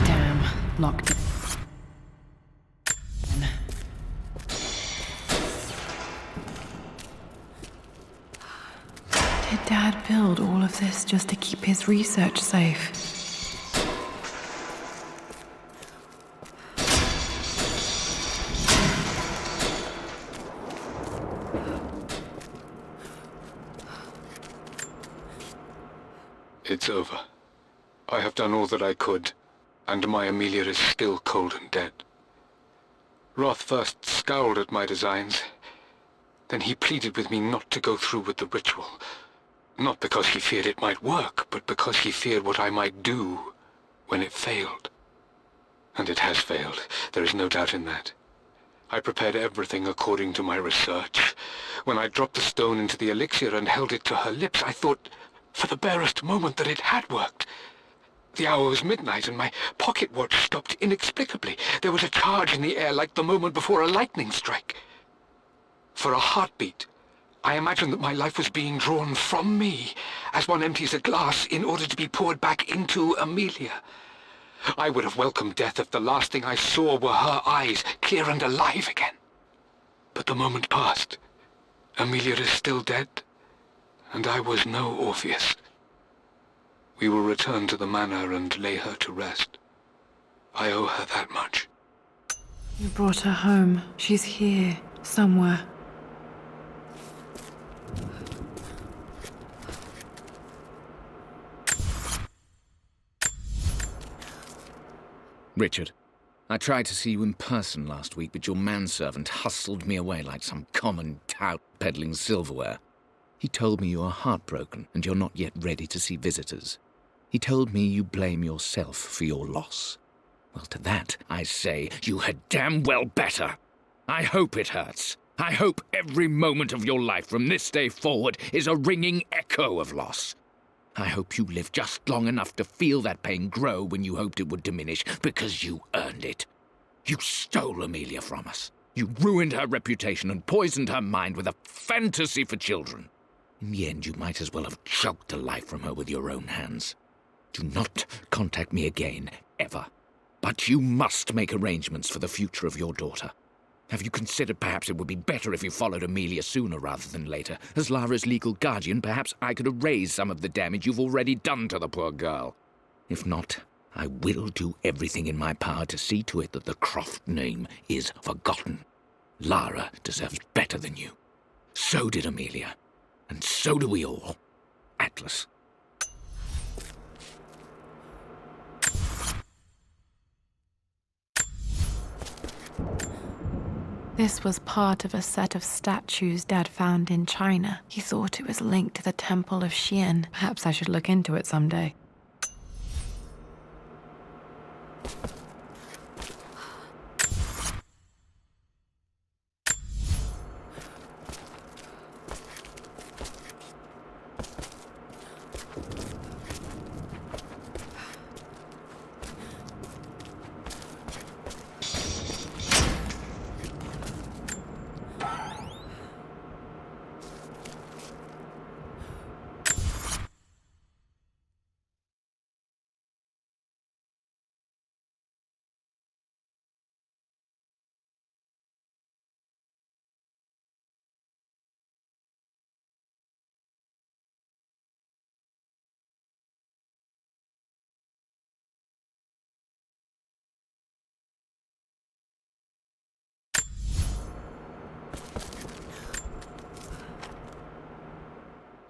Damn, locked it. Did Dad build all of this just to keep his research safe? It's over. I have done all that I could, and my Amelia is still cold and dead. Roth first scowled at my designs. Then he pleaded with me not to go through with the ritual. Not because he feared it might work, but because he feared what I might do when it failed. And it has failed. There is no doubt in that. I prepared everything according to my research. When I dropped the stone into the elixir and held it to her lips, I thought for the barest moment that it had worked. The hour was midnight and my pocket watch stopped inexplicably. There was a charge in the air like the moment before a lightning strike. For a heartbeat, I imagined that my life was being drawn from me as one empties a glass in order to be poured back into Amelia. I would have welcomed death if the last thing I saw were her eyes, clear and alive again. But the moment passed. Amelia is still dead, and I was no Orpheus. We will return to the manor and lay her to rest. I owe her that much. You brought her home. She's here, somewhere. Richard, I tried to see you in person last week, but your manservant hustled me away like some common tout peddling silverware. He told me you are heartbroken and you're not yet ready to see visitors. He told me you blame yourself for your loss. Well, to that, I say you had damn well better. I hope it hurts. I hope every moment of your life from this day forward is a ringing echo of loss. I hope you live just long enough to feel that pain grow when you hoped it would diminish, because you earned it. You stole Amelia from us. You ruined her reputation and poisoned her mind with a fantasy for children. In the end, you might as well have choked the life from her with your own hands. Do not contact me again, ever. But you must make arrangements for the future of your daughter. Have you considered perhaps it would be better if you followed Amelia sooner rather than later? As Lara's legal guardian, perhaps I could erase some of the damage you've already done to the poor girl. If not, I will do everything in my power to see to it that the Croft name is forgotten. Lara deserves better than you. So did Amelia. And so do we all. Atlas. This was part of a set of statues Dad found in China. He thought it was linked to the Temple of Xian. Perhaps I should look into it someday.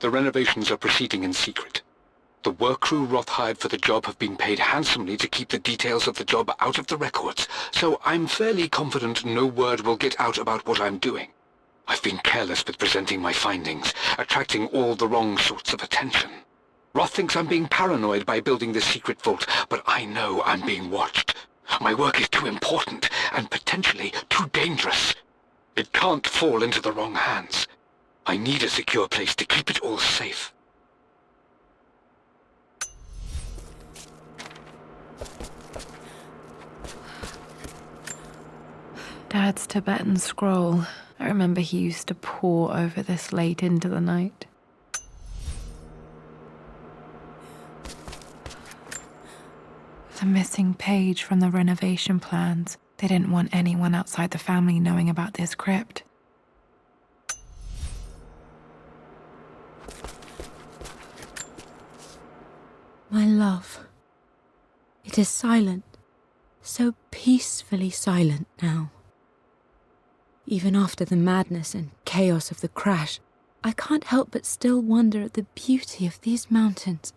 The renovations are proceeding in secret. The work crew Roth hired for the job have been paid handsomely to keep the details of the job out of the records, so I'm fairly confident no word will get out about what I'm doing. I've been careless with presenting my findings, attracting all the wrong sorts of attention. Roth thinks I'm being paranoid by building this secret vault, but I know I'm being watched. My work is too important and potentially too dangerous. It can't fall into the wrong hands. I need a secure place to keep it all safe. Dad's Tibetan scroll. I remember he used to pore over this late into the night. The missing page from the renovation plans. They didn't want anyone outside the family knowing about this crypt. My love, it is silent, so peacefully silent now. Even after the madness and chaos of the crash, I can't help but still wonder at the beauty of these mountains.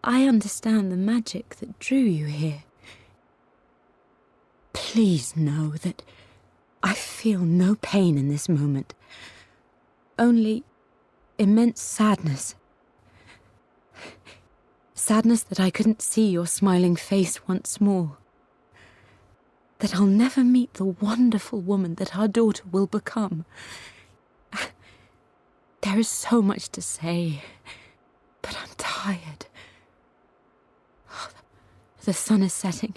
I understand the magic that drew you here. Please know that I feel no pain in this moment, only immense sadness. Sadness that I couldn't see your smiling face once more. That I'll never meet the wonderful woman that our daughter will become. There is so much to say, but I'm tired. The sun is setting.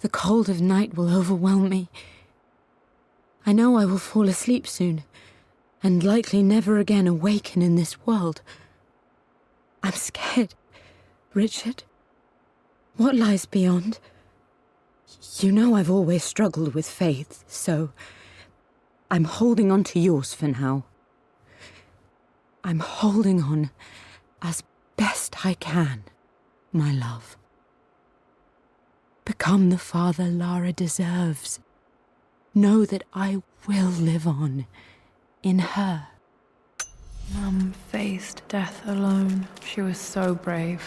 The cold of night will overwhelm me. I know I will fall asleep soon, and likely never again awaken in this world. I'm scared. Richard, what lies beyond? You know I've always struggled with faith, so I'm holding on to yours for now. I'm holding on as best I can, my love. Become the father Lara deserves. Know that I will live on in her. Mum faced death alone. She was so brave.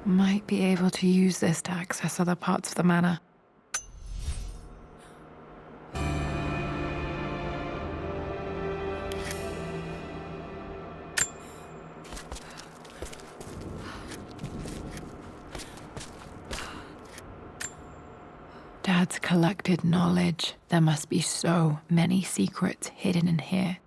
Might be able to use this to access other parts of the manor. Dad's collected knowledge. There must be so many secrets hidden in here.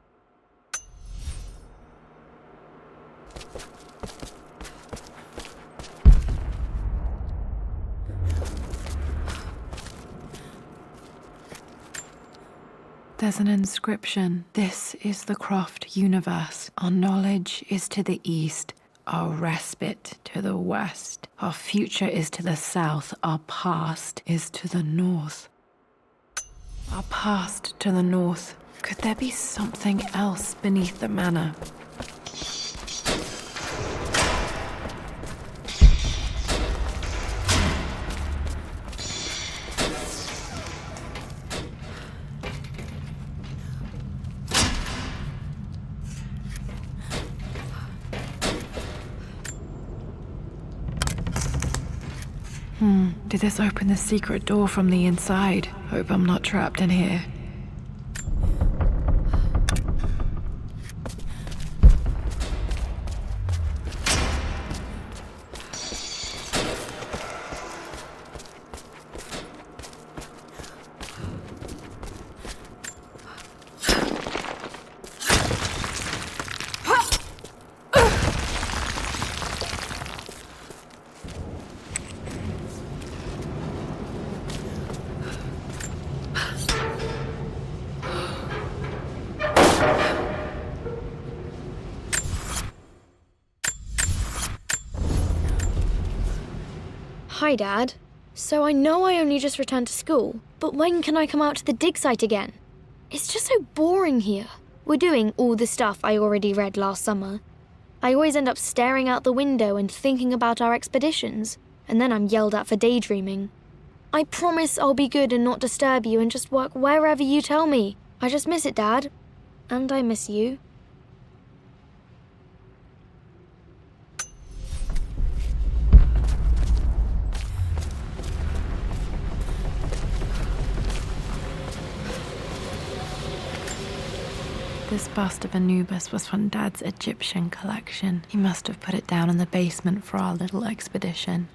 There's an inscription. This is the Croft universe. Our knowledge is to the east, our respite to the west. Our future is to the south, our past is to the north. Our past to the north. Could there be something else beneath the manor? Did this open the secret door from the inside? Hope I'm not trapped in here. Hi, Dad. So I know I only just returned to school, but when can I come out to the dig site again? It's just so boring here. We're doing all the stuff I already read last summer. I always end up staring out the window and thinking about our expeditions, and then I'm yelled at for daydreaming. I promise I'll be good and not disturb you and just work wherever you tell me. I just miss it, Dad. And I miss you. This bust of Anubis was from Dad's Egyptian collection. He must have put it down in the basement for our little expedition.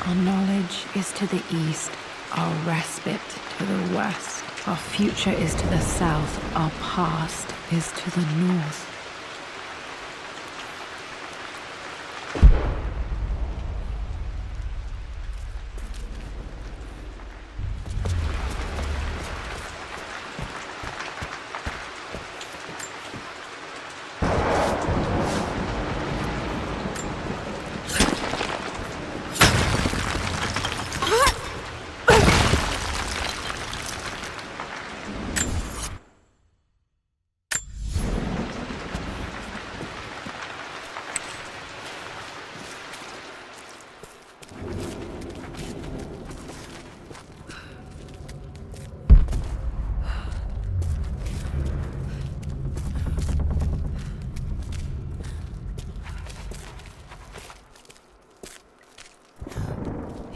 Our knowledge is to the east, our respite to the west. Our future is to the south, our past is to the north.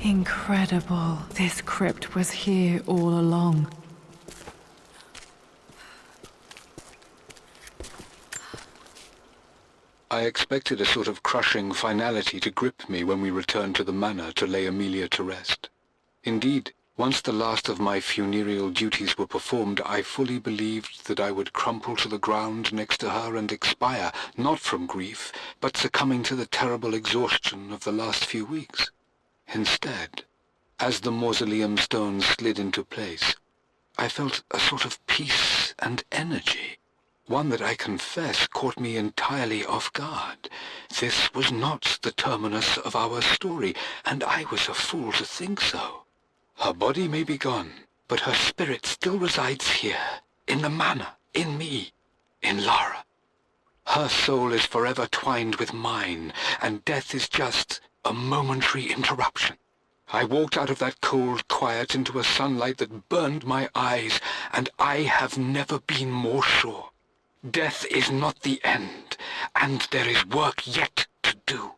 Incredible. This crypt was here all along. I expected a sort of crushing finality to grip me when we returned to the manor to lay Amelia to rest. Indeed, once the last of my funereal duties were performed, I fully believed that I would crumple to the ground next to her and expire, not from grief, but succumbing to the terrible exhaustion of the last few weeks. Instead, as the mausoleum stones slid into place, I felt a sort of peace and energy, one that I confess caught me entirely off guard. This was not the terminus of our story, and I was a fool to think so. Her body may be gone, but her spirit still resides here, in the manor, in me, in Lara. Her soul is forever twined with mine, and death is just a momentary interruption. I walked out of that cold quiet into a sunlight that burned my eyes, and I have never been more sure. Death is not the end, and there is work yet to do.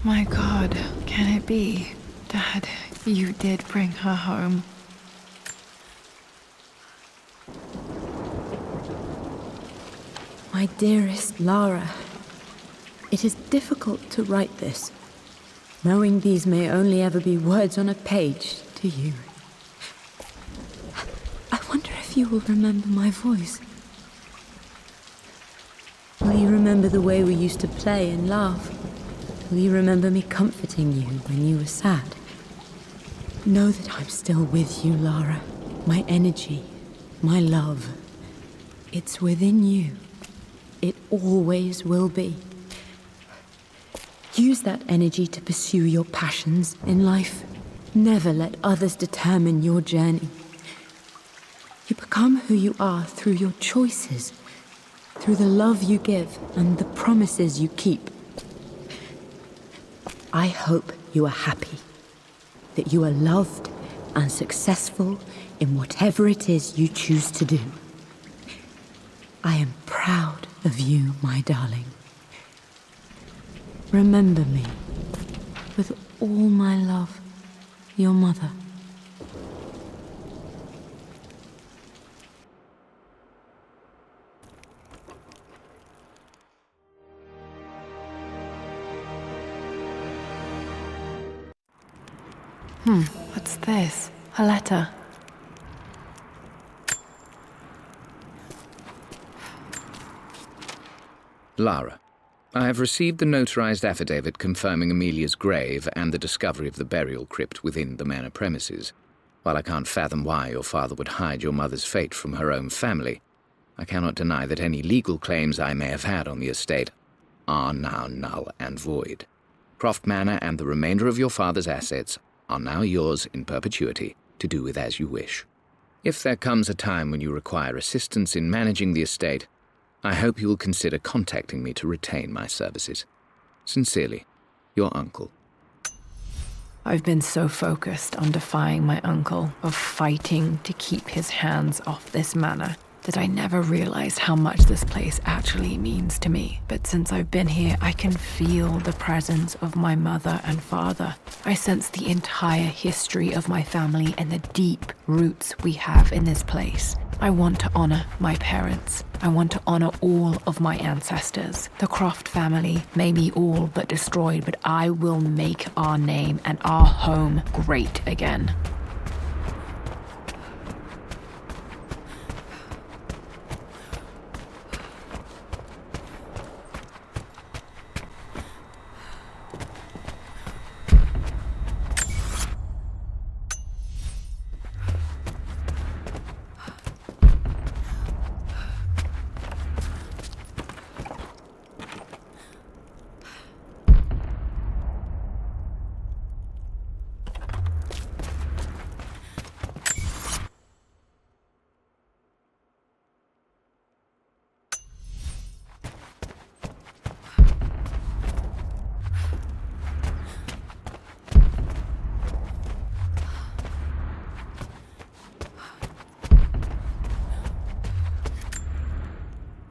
My God, can it be? Dad, you did bring her home. My dearest Lara, it is difficult to write this, knowing these may only ever be words on a page to you. I wonder if you will remember my voice. Will you remember the way we used to play and laugh? Will you remember me comforting you when you were sad? Know that I'm still with you, Lara. My energy, my love. It's within you. It always will be. Use that energy to pursue your passions in life. Never let others determine your journey. You become who you are through your choices, through the love you give and the promises you keep. I hope you are happy, that you are loved and successful in whatever it is you choose to do. I am proud of you, my darling. Remember me, with all my love, your mother. What's this? A letter. Lara, I have received the notarized affidavit confirming Amelia's grave and the discovery of the burial crypt within the manor premises. While I can't fathom why your father would hide your mother's fate from her own family, I cannot deny that any legal claims I may have had on the estate are now null and void. Croft Manor and the remainder of your father's assets are now yours in perpetuity to do with as you wish. If there comes a time when you require assistance in managing the estate, I hope you will consider contacting me to retain my services. Sincerely, your uncle. I've been so focused on defying my uncle, of fighting to keep his hands off this manor, that I never realized how much this place actually means to me. But since I've been here, I can feel the presence of my mother and father. I sense the entire history of my family and the deep roots we have in this place. I want to honor my parents. I want to honor all of my ancestors. The Croft family may be all but destroyed, but I will make our name and our home great again.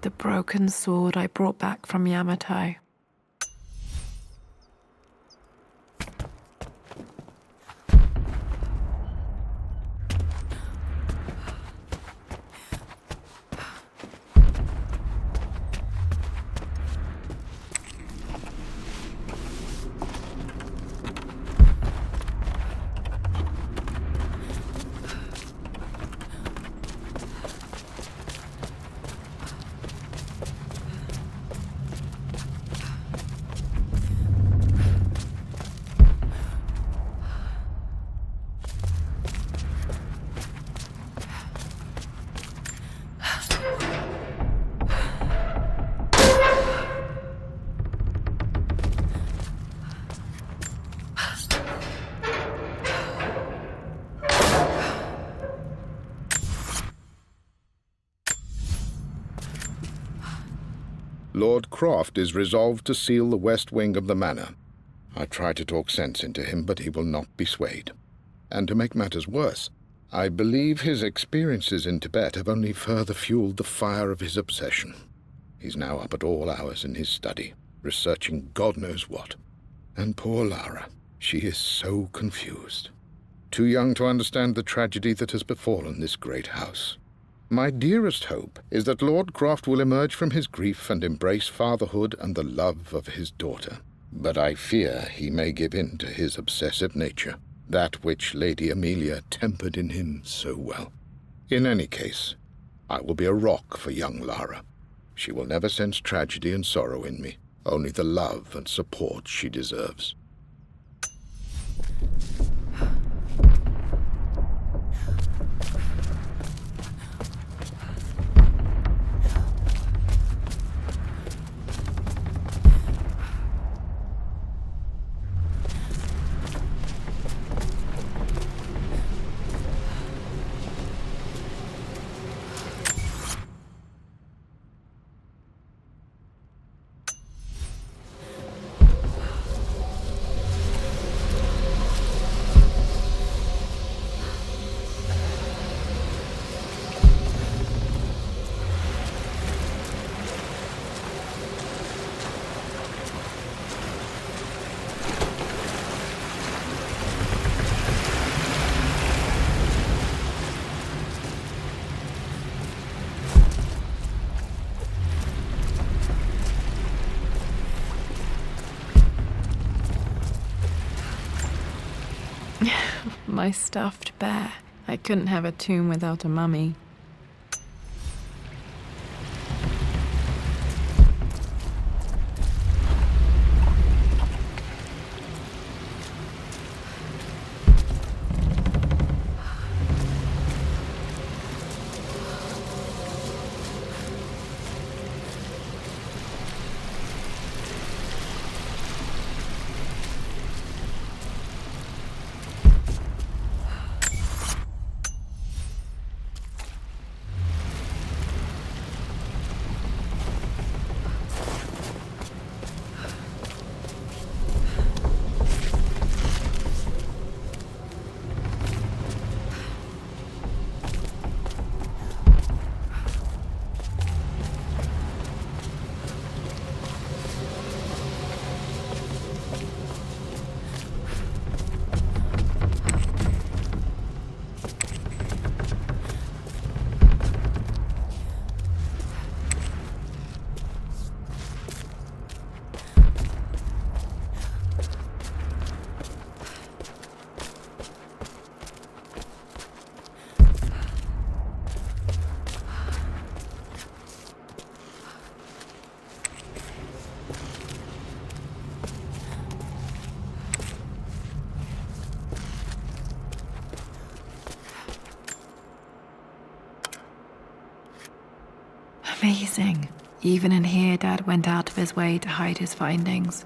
The broken sword I brought back from Yamato. Lord Croft is resolved to seal the west wing of the manor. I try to talk sense into him, but he will not be swayed. And to make matters worse, I believe his experiences in Tibet have only further fueled the fire of his obsession. He's now up at all hours in his study, researching God knows what. And poor Lara, she is so confused. Too young to understand the tragedy that has befallen this great house. My dearest hope is that Lord Croft will emerge from his grief and embrace fatherhood and the love of his daughter. But I fear he may give in to his obsessive nature, that which Lady Amelia tempered in him so well. In any case, I will be a rock for young Lara. She will never sense tragedy and sorrow in me, only the love and support she deserves. My stuffed bear. I couldn't have a tomb without a mummy. Amazing. Even in here, Dad went out of his way to hide his findings.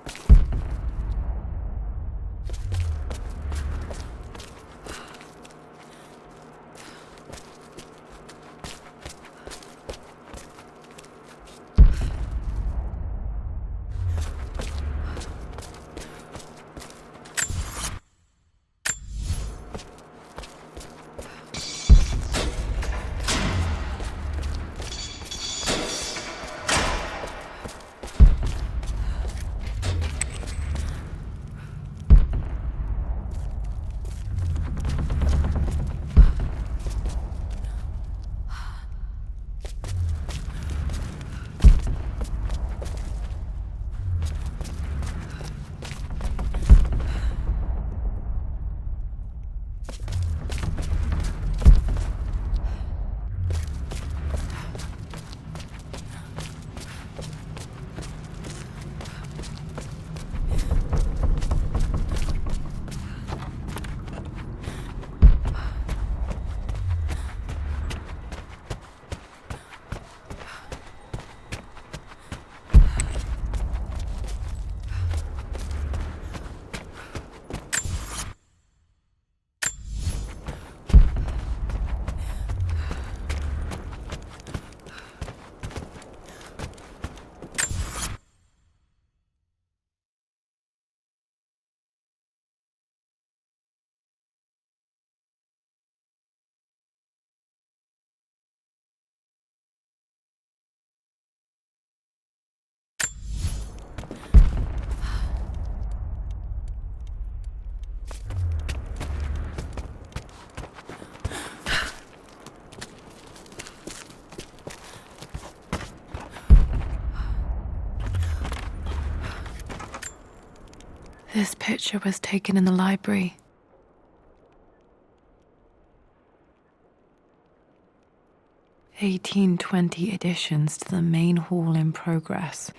This picture was taken in the library. 1820 additions to the main hall in progress.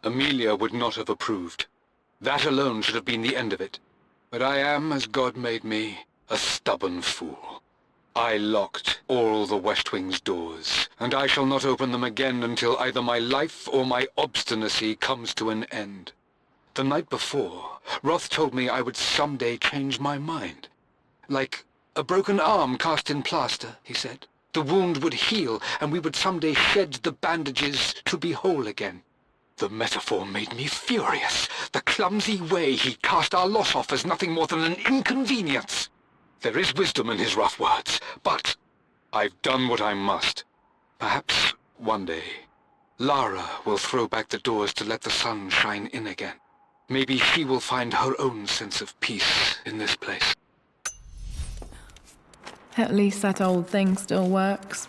Amelia would not have approved. That alone should have been the end of it. But I am, as God made me, a stubborn fool. I locked all the West Wing's doors, and I shall not open them again until either my life or my obstinacy comes to an end. The night before, Roth told me I would someday change my mind. Like a broken arm cast in plaster, he said. The wound would heal, and we would someday shed the bandages to be whole again. The metaphor made me furious. The clumsy way he cast our loss off as nothing more than an inconvenience. There is wisdom in his rough words, but I've done what I must. Perhaps one day, Lara will throw back the doors to let the sun shine in again. Maybe she will find her own sense of peace in this place. At least that old thing still works.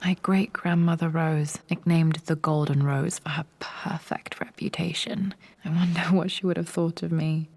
My great-grandmother Rose, nicknamed the Golden Rose for her perfect reputation. I wonder what she would have thought of me.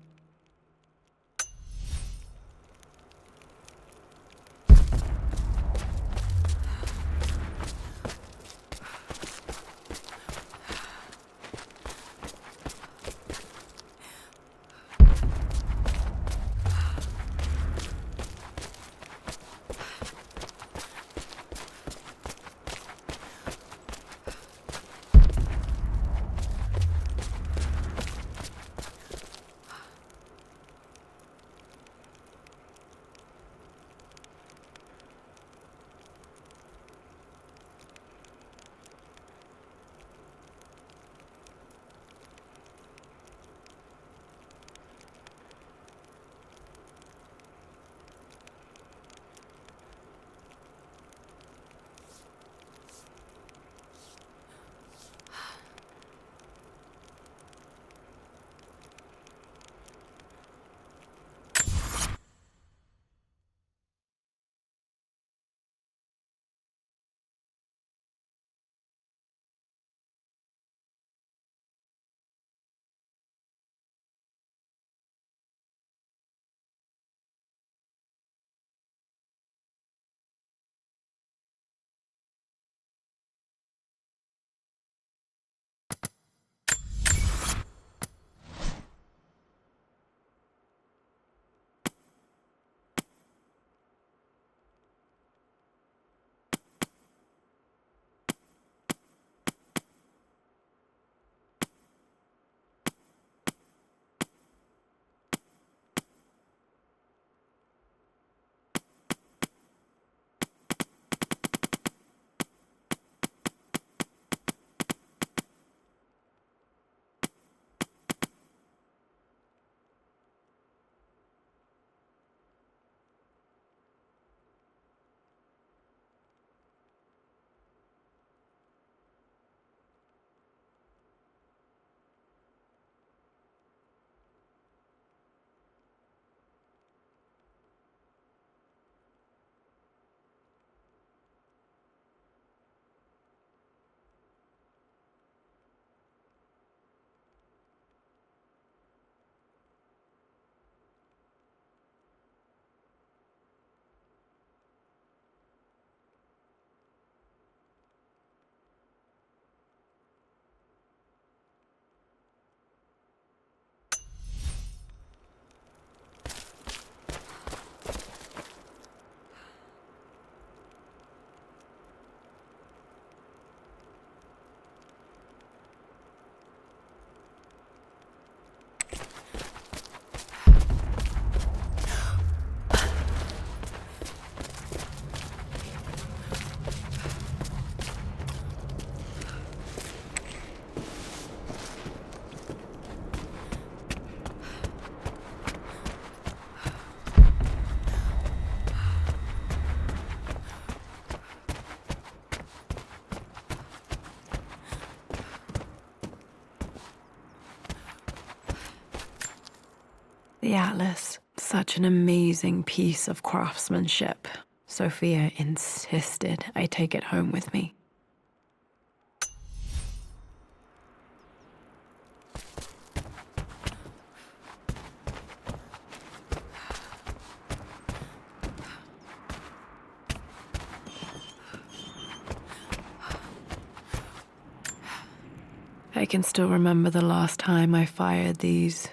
The atlas, such an amazing piece of craftsmanship. Sophia insisted I take it home with me. I can still remember the last time I fired these